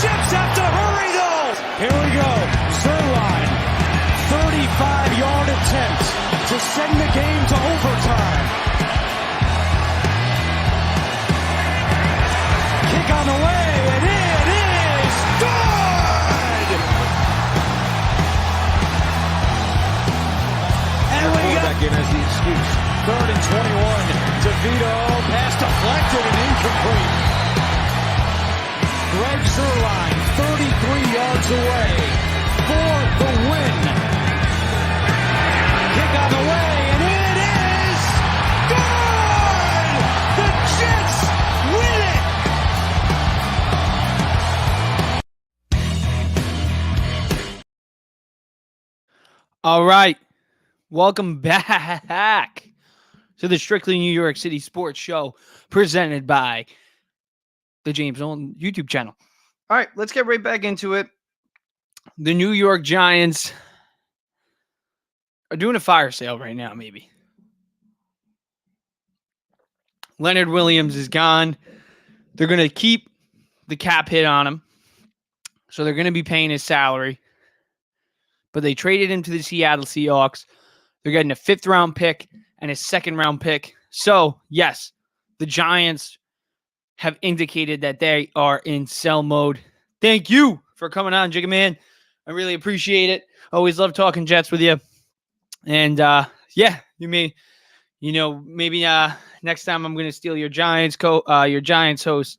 Jets have to hurry though. Here we go. Zerline. 35-yard attempt to send the game to overtime. Kick on the way, and it is good! And we got again as the excuse. 3rd and 21. DeVito, pass deflected and incomplete. Greg Zuerlein, 33 yards away for the win. Kick on the way, and it is good! The Jets win it! All right. Welcome back to the Strictly New York City Sports Show presented by the James Owen YouTube channel. All right, let's get right back into it. The New York Giants are doing a fire sale right now, maybe. Leonard Williams is gone. They're going to keep the cap hit on him. So they're going to be paying his salary. But they traded him to the Seattle Seahawks. They're getting a 5th-round pick and a 2nd-round pick. So, yes, the Giants have indicated that they are in sell mode. Thank you for coming on, Jigga Man. I really appreciate it. Always love talking Jets with you. And, yeah, maybe next time I'm going to steal your Giants host,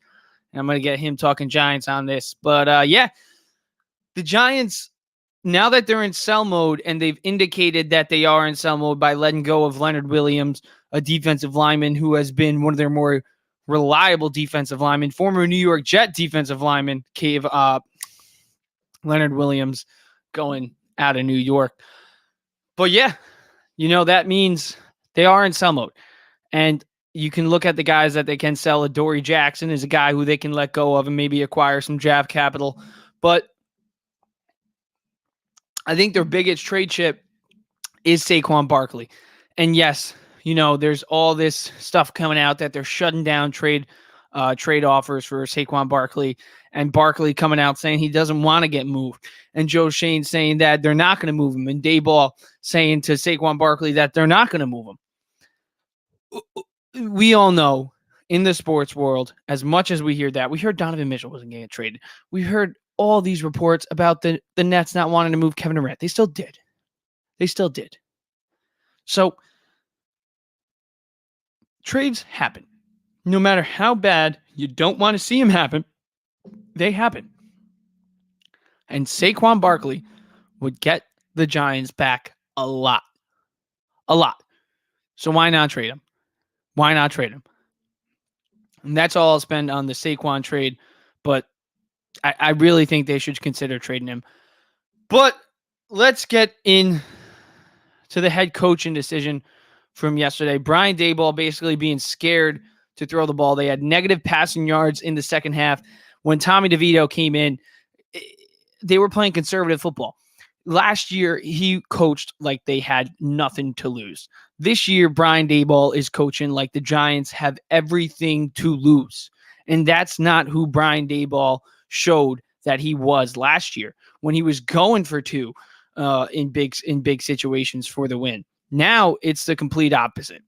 and I'm going to get him talking Giants on this. But, yeah, the Giants, now that they're in sell mode, and they've indicated that they are in sell mode by letting go of Leonard Williams, a defensive lineman who has been one of their more reliable defensive linemen, former New York Jet defensive lineman, Leonard Williams going out of New York. But yeah, that means they are in sell mode. And you can look at the guys that they can sell. Adoree Jackson is a guy who they can let go of and maybe acquire some draft capital. But I think their biggest trade chip is Saquon Barkley. And yes, there's all this stuff coming out that they're shutting down trade offers for Saquon Barkley, and Barkley coming out saying he doesn't want to get moved, and Joe Shane saying that they're not going to move him, and Dayball saying to Saquon Barkley that they're not going to move him. We all know in the sports world, as much as we hear that, we heard Donovan Mitchell wasn't getting traded. We heard all these reports about the Nets not wanting to move Kevin Durant. They still did. So trades happen. No matter how bad you don't want to see them happen, they happen. And Saquon Barkley would get the Giants back a lot. A lot. So why not trade him? And that's all I'll spend on the Saquon trade. But I really think they should consider trading him. But let's get in to the head coaching decision from yesterday. Brian Daboll basically being scared to throw the ball. They had negative passing yards in the second half. When Tommy DeVito came in, they were playing conservative football. Last year, he coached like they had nothing to lose. This year, Brian Daboll is coaching like the Giants have everything to lose. And that's not who Brian Daboll showed that he was last year when he was going for 2 in big situations for the win. Now it's the complete opposite.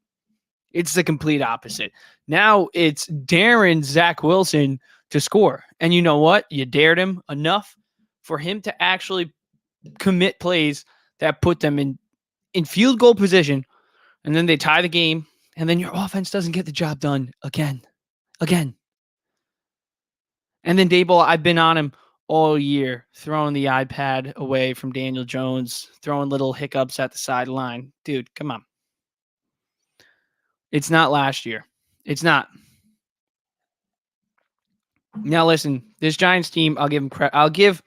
Now it's daring Zach Wilson to score. And you know what? You dared him enough for him to actually commit plays that put them in field goal position. And then they tie the game. And then your offense doesn't get the job done again. And then Daboll, I've been on him all year, throwing the iPad away from Daniel Jones, throwing little hiccups at the sideline. Dude, come on. It's not last year. It's not. Now listen, this Giants team, I'll give him credit. I'll give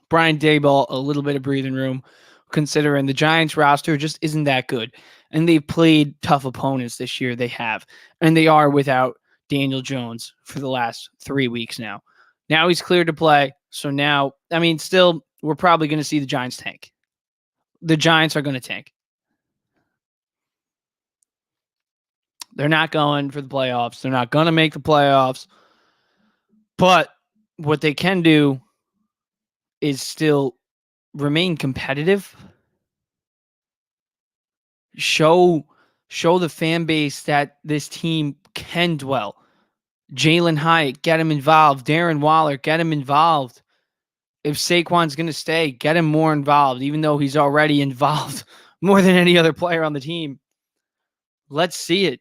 Brian Daboll a little bit of breathing room, considering the Giants roster just isn't that good. And they've played tough opponents this year. They have. And they are without Daniel Jones for the last 3 weeks now. Now he's cleared to play. So now, still, we're probably going to see the Giants tank. The Giants are going to tank. They're not going for the playoffs. They're not going to make the playoffs. But what they can do is still remain competitive. Show the fan base that this team can dwell. Jalen Hyatt, get him involved. Darren Waller, get him involved. If Saquon's going to stay, get him more involved, even though he's already involved more than any other player on the team. Let's see it.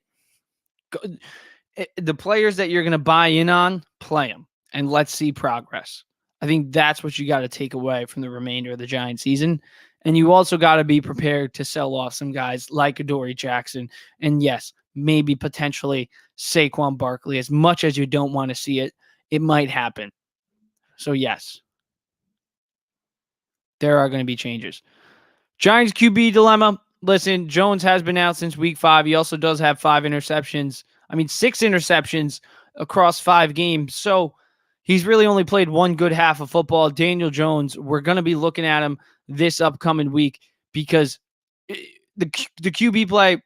The players that you're going to buy in on, play them, and let's see progress. I think that's what you got to take away from the remainder of the Giants season. And you also got to be prepared to sell off some guys like Adoree Jackson. And yes, maybe potentially Saquon Barkley. As much as you don't want to see it, it might happen. So yes, there are going to be changes. Giants QB dilemma. Listen, Jones has been out since week 5. He also does have 6 interceptions across 5 games. So he's really only played one good half of football. Daniel Jones, we're going to be looking at him this upcoming week because the QB play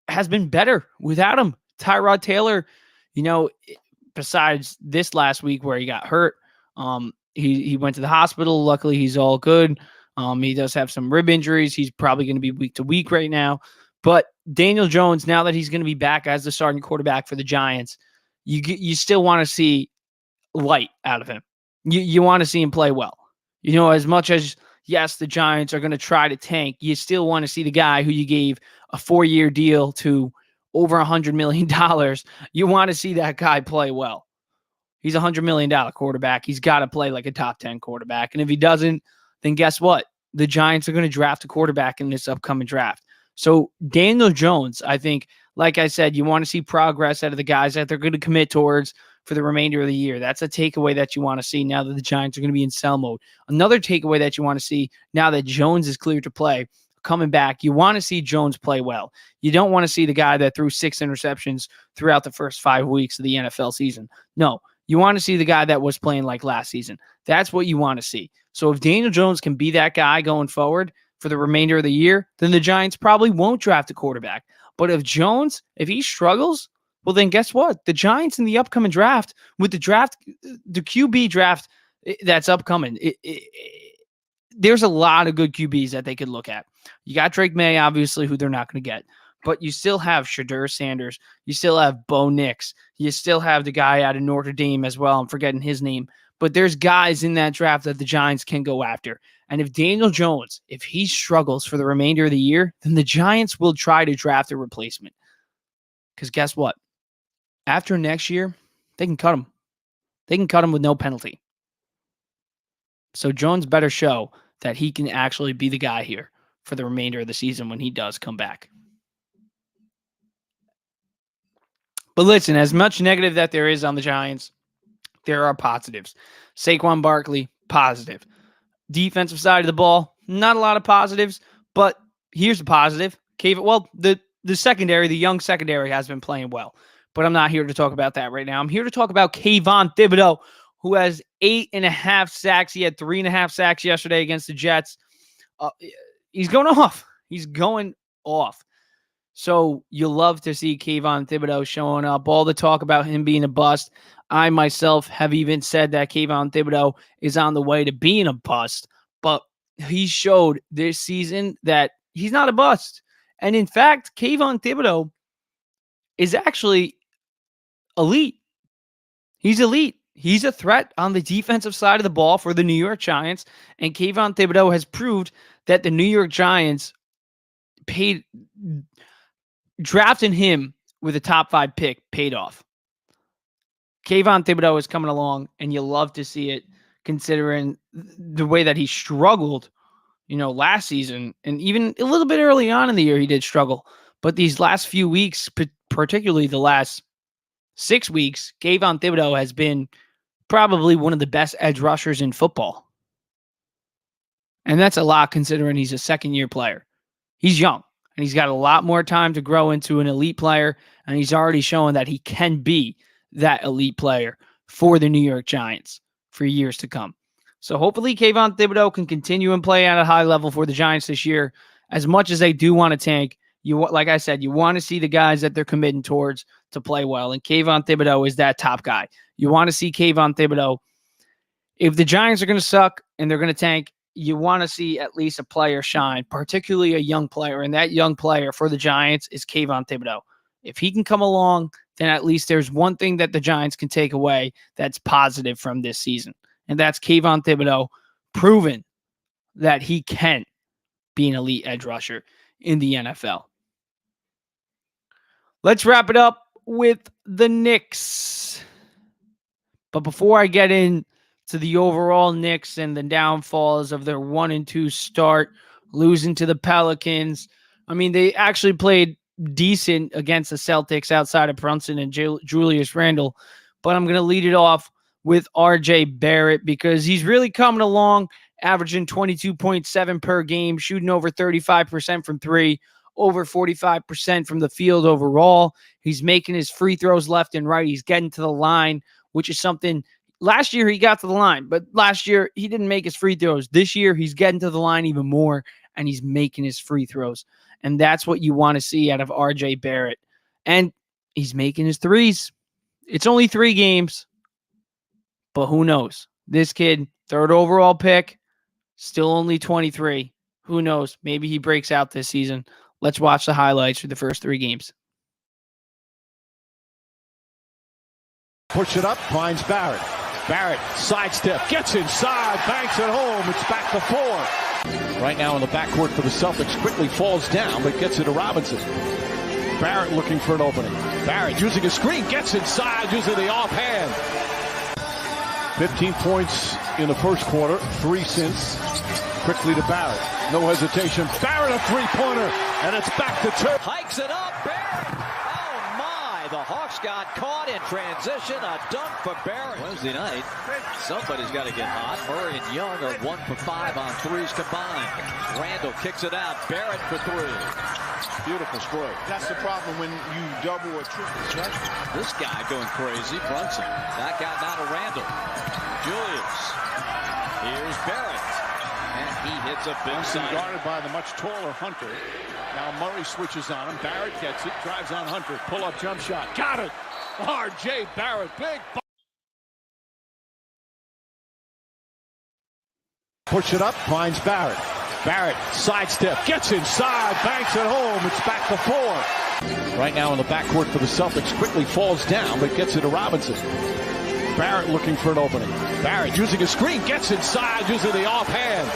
has been better without him. Tyrod Taylor, besides this last week where he got hurt, he went to the hospital. Luckily, he's all good. He does have some rib injuries. He's probably going to be week to week right now. But Daniel Jones, now that he's going to be back as the starting quarterback for the Giants, you still want to see light out of him. You want to see him play well. As much as, yes, the Giants are going to try to tank, you still want to see the guy who you gave a 4-year deal to over $100 million. You want to see that guy play well. He's a $100 million quarterback. He's got to play like a top 10 quarterback. And if he doesn't, then guess what? The Giants are going to draft a quarterback in this upcoming draft. So Daniel Jones, I think, like I said, you want to see progress out of the guys that they're going to commit towards for the remainder of the year. That's a takeaway that you want to see now that the Giants are going to be in sell mode. Another takeaway that you want to see now that Jones is cleared to play, coming back, you want to see Jones play well. You don't want to see the guy that threw 6 interceptions throughout the first 5 weeks of the NFL season. No, you want to see the guy that was playing like last season. That's what you want to see. So if Daniel Jones can be that guy going forward for the remainder of the year, then the Giants probably won't draft a quarterback. But if he struggles, well, then guess what? The Giants in the upcoming draft, with the QB draft that's upcoming, there's a lot of good QBs that they could look at. You got Drake May, obviously, who they're not going to get. But you still have Shadur Sanders. You still have Bo Nix. You still have the guy out of Notre Dame as well. I'm forgetting his name. But there's guys in that draft that the Giants can go after. And if Daniel Jones, if he struggles for the remainder of the year, then the Giants will try to draft a replacement. Because guess what? After next year, they can cut him. They can cut him with no penalty. So Jones better show that he can actually be the guy here for the remainder of the season when he does come back. But listen, as much negative that there is on the Giants, there are positives. Saquon Barkley, positive. Defensive side of the ball, not a lot of positives, but here's a positive. The secondary, the young secondary has been playing well, but I'm not here to talk about that right now. I'm here to talk about Kayvon Thibodeau, who has 8.5 sacks. He had 3.5 sacks yesterday against the Jets. He's going off. He's going off. So you love to see Kayvon Thibodeau showing up. All the talk about him being a bust. I myself have even said that Kayvon Thibodeau is on the way to being a bust, but he showed this season that he's not a bust. And in fact, Kayvon Thibodeau is actually elite. He's elite. He's a threat on the defensive side of the ball for the New York Giants. And Kayvon Thibodeau has proved that the New York Giants drafting him with a top 5 pick paid off. Kayvon Thibodeau is coming along, and you love to see it considering the way that he struggled, last season. And even a little bit early on in the year, he did struggle. But these last few weeks, particularly the last 6 weeks, Kayvon Thibodeau has been probably one of the best edge rushers in football. And that's a lot considering he's a second-year player. He's young, and he's got a lot more time to grow into an elite player, and he's already shown that he can be that elite player for the New York Giants for years to come. So hopefully Kayvon Thibodeau can continue and play at a high level for the Giants this year. As much as they do want to tank, like I said, you want to see the guys that they're committing towards to play well, and Kayvon Thibodeau is that top guy. You want to see Kayvon Thibodeau. If the Giants are going to suck and they're going to tank, you want to see at least a player shine, particularly a young player, and that young player for the Giants is Kayvon Thibodeau. If he can come along, then at least there's one thing that the Giants can take away that's positive from this season, and that's Kayvon Thibodeau proving that he can be an elite edge rusher in the NFL. Let's wrap it up with the Knicks. But before I get into the overall Knicks and the downfalls of their 1-2 start, losing to the Pelicans, I mean, they actually played decent against the Celtics outside of Brunson and Julius Randle. But I'm going to lead it off with RJ Barrett because he's really coming along, averaging 22.7 per game, shooting over 35% from three, over 45% from the field overall. He's making his free throws left and right. He's getting to the line, which is something last year he got to the line, but last year he didn't make his free throws. This year he's getting to the line even more and he's making his free throws. And that's what you want to see out of RJ Barrett. And he's making his threes. It's only 3 games, but who knows? This kid, 3rd overall pick, still only 23. Who knows? Maybe he breaks out this season. Let's watch the highlights for the first 3 games. Push it up, finds Barrett. Barrett, sidestep, gets inside, banks it home. It's back to 4. Right now in the backcourt for the Celtics, quickly falls down, but gets it to Robinson. Barrett looking for an opening. Barrett using a screen, gets inside, using the offhand. 15 points in the first quarter, 3 since. Quickly to Barrett. No hesitation. Barrett a 3-pointer, and it's back to 2. Hikes it up, Barrett. Oh my, the Hawks got caught in transition. A dunk for Barrett. Wednesday night, somebody's got to get hot. Murray and Young are 1 for 5 on threes combined. Randall kicks it out. Barrett for 3. Beautiful stroke. That's the problem when you double or triple. This guy going crazy. Brunson. Back out now to Randall. Julius. Here's Barrett. And he hits a big Brunson side. guarded by the much taller Hunter. Now Murray switches on him. Barrett gets it. Drives on Hunter. Pull-up jump shot. Got it. R.J. Barrett. Big. Push it up, finds Barrett. Barrett, sidestep, gets inside, banks it home. It's back to 4. Right now in the backcourt for the Celtics, quickly falls down, but gets it to Robinson. Barrett looking for an opening. Barrett using a screen, gets inside, using the offhand.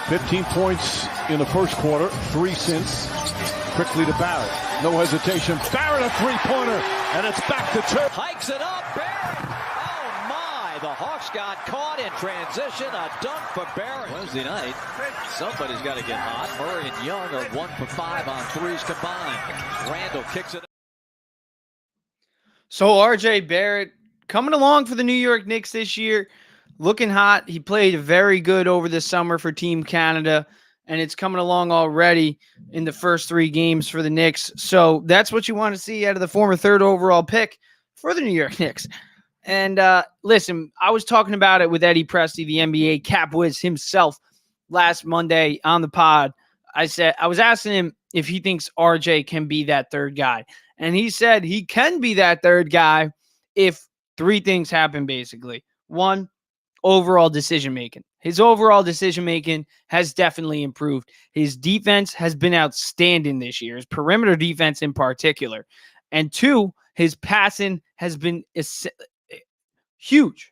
15 points in the first quarter, 3 since. Quickly to Barrett. No hesitation. Barrett a 3-pointer, and it's back to 2. Hikes it up, Barrett. Oh my, the Hawks got caught in transition. A dunk for Barrett. Wednesday night, somebody's got to get hot. Murray and Young are 1 for 5 on threes combined. Randall kicks it. So RJ Barrett coming along for the New York Knicks this year, looking hot. He played very good over the summer for Team Canada, and it's coming along already in the first 3 games for the Knicks. So that's what you want to see out of the former 3rd overall pick for the New York Knicks. And listen, I was talking about it with Eddie Presti, the NBA cap whiz himself, last Monday on the pod. I was asking him if he thinks RJ can be that 3rd guy. And he said he can be that 3rd guy if 3 things happen, basically. 1, overall decision-making. His overall decision-making has definitely improved. His defense has been outstanding this year, his perimeter defense in particular. And 2, his passing has been huge.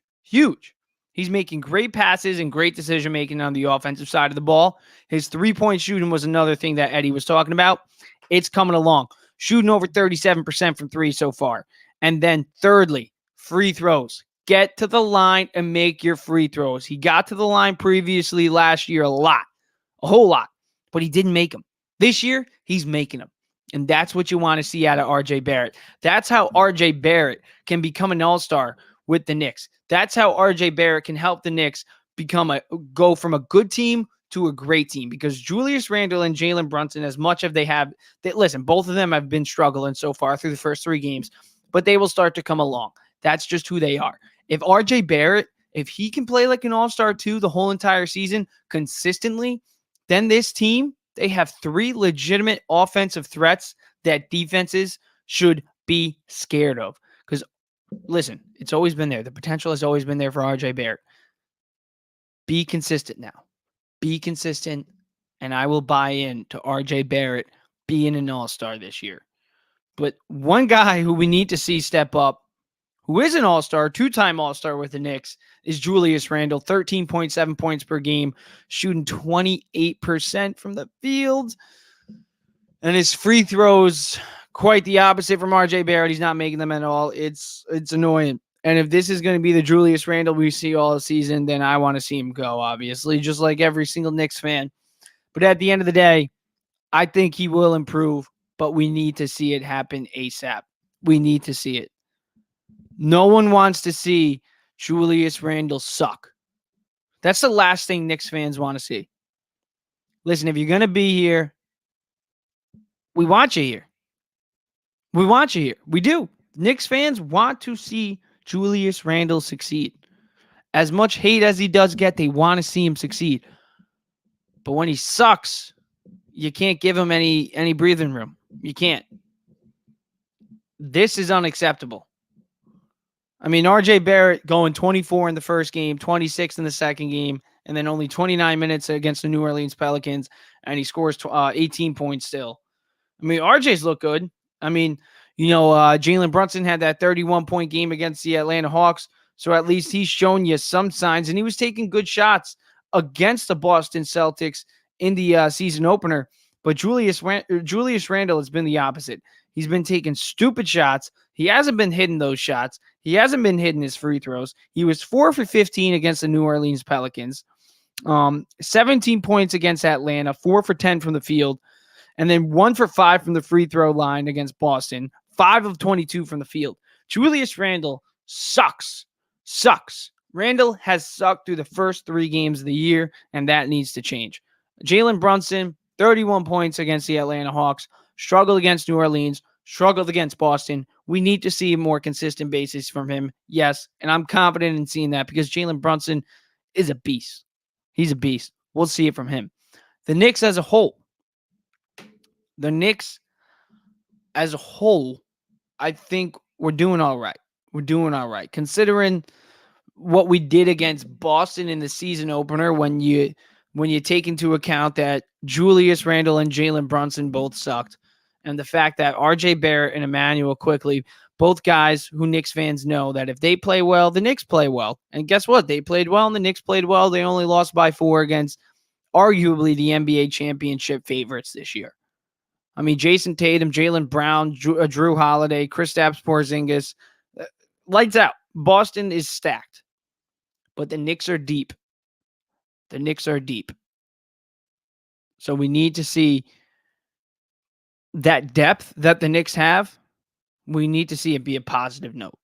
He's making great passes and great decision-making on the offensive side of the ball. His 3-point shooting was another thing that Eddie was talking about. It's coming along. Shooting over 37% from 3 so far. And then thirdly, free throws. Get to the line and make your free throws. He got to the line previously last year a whole lot, but he didn't make them. This year, he's making them. And that's what you want to see out of RJ Barrett. That's how RJ Barrett can become an all-star with the Knicks. That's how RJ Barrett can help the Knicks go from a good team to a great team, because Julius Randle and Jalen Brunson, as much as listen, both of them have been struggling so far through the first 3 games, but they will start to come along. That's just who they are. If RJ Barrett, if he can play like an all-star too the whole entire season consistently, then this team, they have 3 legitimate offensive threats that defenses should be scared of. Because listen, it's always been there. The potential has always been there for RJ Barrett. Be consistent now. Be consistent, and I will buy in to RJ Barrett being an all-star this year. But one guy who we need to see step up who is an all-star, two-time all-star with the Knicks, is Julius Randle, 13.7 points per game, shooting 28% from the field. And his free throws, quite the opposite from RJ Barrett. He's not making them at all. It's annoying. And if this is going to be the Julius Randle we see all season, then I want to see him go, obviously, just like every single Knicks fan. But at the end of the day, I think he will improve, but we need to see it happen ASAP. We need to see it. No one wants to see Julius Randle suck. That's the last thing Knicks fans want to see. Listen, if you're going to be here, we want you here. We want you here. We do. Knicks fans want to see Julius Randle succeed. As much hate as he does get, they want to see him succeed. But when he sucks, you can't give him any breathing room. You can't. This is unacceptable. I mean, RJ Barrett going 24 in the first game, 26 in the second game, and then only 29 minutes against the New Orleans Pelicans, and he scores 18 points still. I mean, RJ's look good. I mean, Jalen Brunson had that 31-point game against the Atlanta Hawks, so at least he's shown you some signs, and he was taking good shots against the Boston Celtics in the season opener. But Julius Randle has been the opposite. He's been taking stupid shots. He hasn't been hitting those shots. He hasn't been hitting his free throws. He was 4 for 15 against the New Orleans Pelicans, 17 points against Atlanta, 4 for 10 from the field, and then 1 for 5 from the free throw line against Boston, 5 of 22 from the field. Julius Randle sucks. Randle has sucked through the first 3 games of the year, and that needs to change. Jalen Brunson, 31 points against the Atlanta Hawks, struggled against New Orleans, struggled against Boston. We need to see a more consistent basis from him, yes, and I'm confident in seeing that because Jalen Brunson is a beast. He's a beast. We'll see it from him. The Knicks as a whole, I think we're doing all right. We're doing all right. Considering what we did against Boston in the season opener, when you take into account that Julius Randle and Jalen Brunson both sucked, and the fact that RJ Barrett and Emmanuel Quickly, both guys who Knicks fans know that if they play well, the Knicks play well. And guess what? They played well and the Knicks played well. They only lost by 4 against arguably the NBA championship favorites this year. I mean, Jason Tatum, Jaylen Brown, Drew Holiday, Kristaps Porzingis, lights out. Boston is stacked, but the Knicks are deep. So we need to see that depth that the Knicks have. We need to see it be a positive note.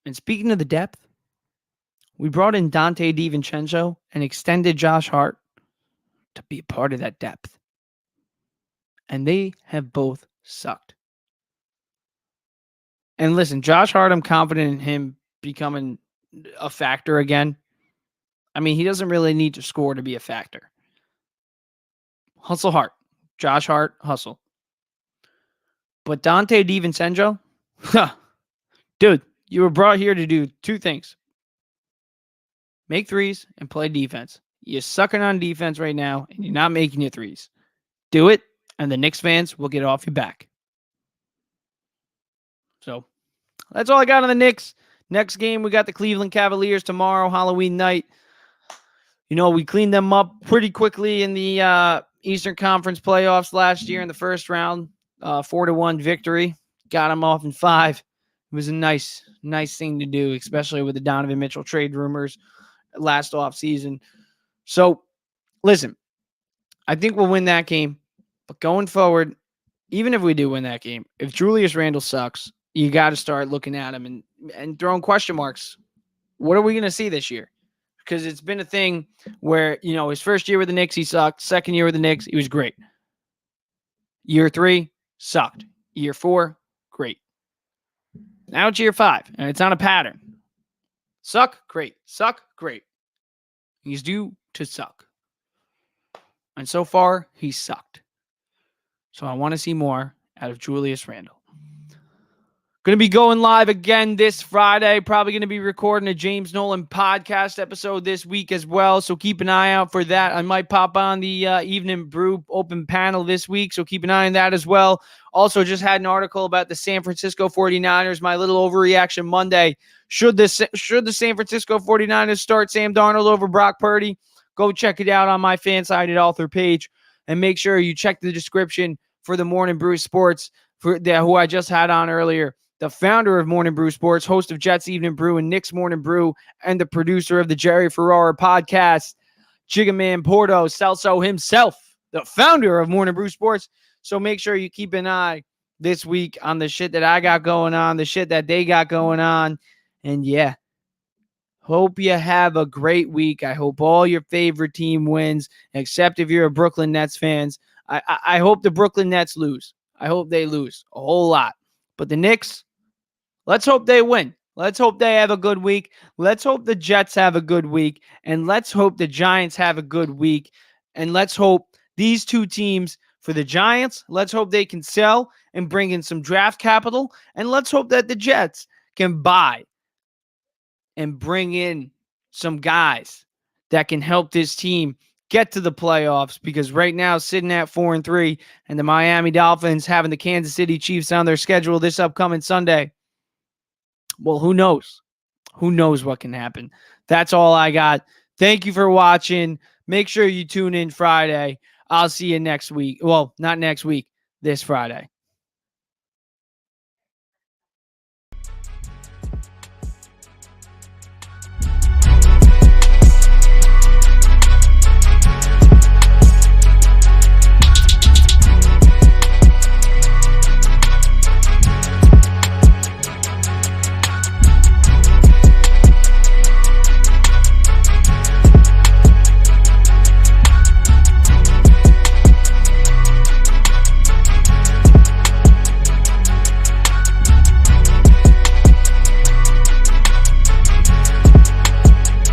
And speaking of the depth, we brought in Dante DiVincenzo and extended Josh Hart to be a part of that depth. And they have both sucked. And listen, Josh Hart, I'm confident in him becoming a factor again. I mean, he doesn't really need to score to be a factor. Hustle Hart. Josh Hart, hustle. But Dante DiVincenzo, dude, you were brought here to do 2 things. Make threes and play defense. You're sucking on defense right now, and you're not making your threes. Do it, and the Knicks fans will get off your back. So, that's all I got on the Knicks. Next game, we got the Cleveland Cavaliers tomorrow, Halloween night. We cleaned them up pretty quickly in the Eastern Conference playoffs last year in the first round. 4-1 victory. Got them off in 5. It was a nice thing to do, especially with the Donovan Mitchell trade rumors last offseason. So, listen, I think we'll win that game. But going forward, even if we do win that game, if Julius Randle sucks, you got to start looking at him and throwing question marks. What are we going to see this year? Because it's been a thing where, his first year with the Knicks, he sucked. Second year with the Knicks, he was great. Year 3, sucked. Year 4, great. Now it's year 5, and it's on a pattern. Suck, great. Suck, great. He's due to suck. And so far, he sucked. So I want to see more out of Julius Randle. Going to be going live again this Friday. Probably going to be recording a James Nolan podcast episode this week as well. So keep an eye out for that. I might pop on the Evening Brew open panel this week. So keep an eye on that as well. Also, just had an article about the San Francisco 49ers, my little overreaction Monday. Should the San Francisco 49ers start Sam Darnold over Brock Purdy? Go check it out on my Fansided author page. And make sure you check the description for the Morning Brew Sports, who I just had on earlier. The founder of Morning Brew Sports, host of Jets Evening Brew and Knicks Morning Brew, and the producer of the Jerry Ferrara podcast, Chigaman Porto Celso himself, the founder of Morning Brew Sports. So make sure you keep an eye this week on the shit that I got going on, the shit that they got going on. And yeah, hope you have a great week. I hope all your favorite team wins, except if you're a Brooklyn Nets fans. I hope the Brooklyn Nets lose. I hope they lose a whole lot. But the Knicks, let's hope they win. Let's hope they have a good week. Let's hope the Jets have a good week. And let's hope the Giants have a good week. And let's hope these two teams, for the Giants, let's hope they can sell and bring in some draft capital. And let's hope that the Jets can buy and bring in some guys that can help this team get to the playoffs, because right now sitting at 4-3, and the Miami Dolphins having the Kansas City Chiefs on their schedule this upcoming Sunday. Well, who knows? Who knows what can happen? That's all I got. Thank you for watching. Make sure you tune in Friday. I'll see you next week. Well, not next week, this Friday.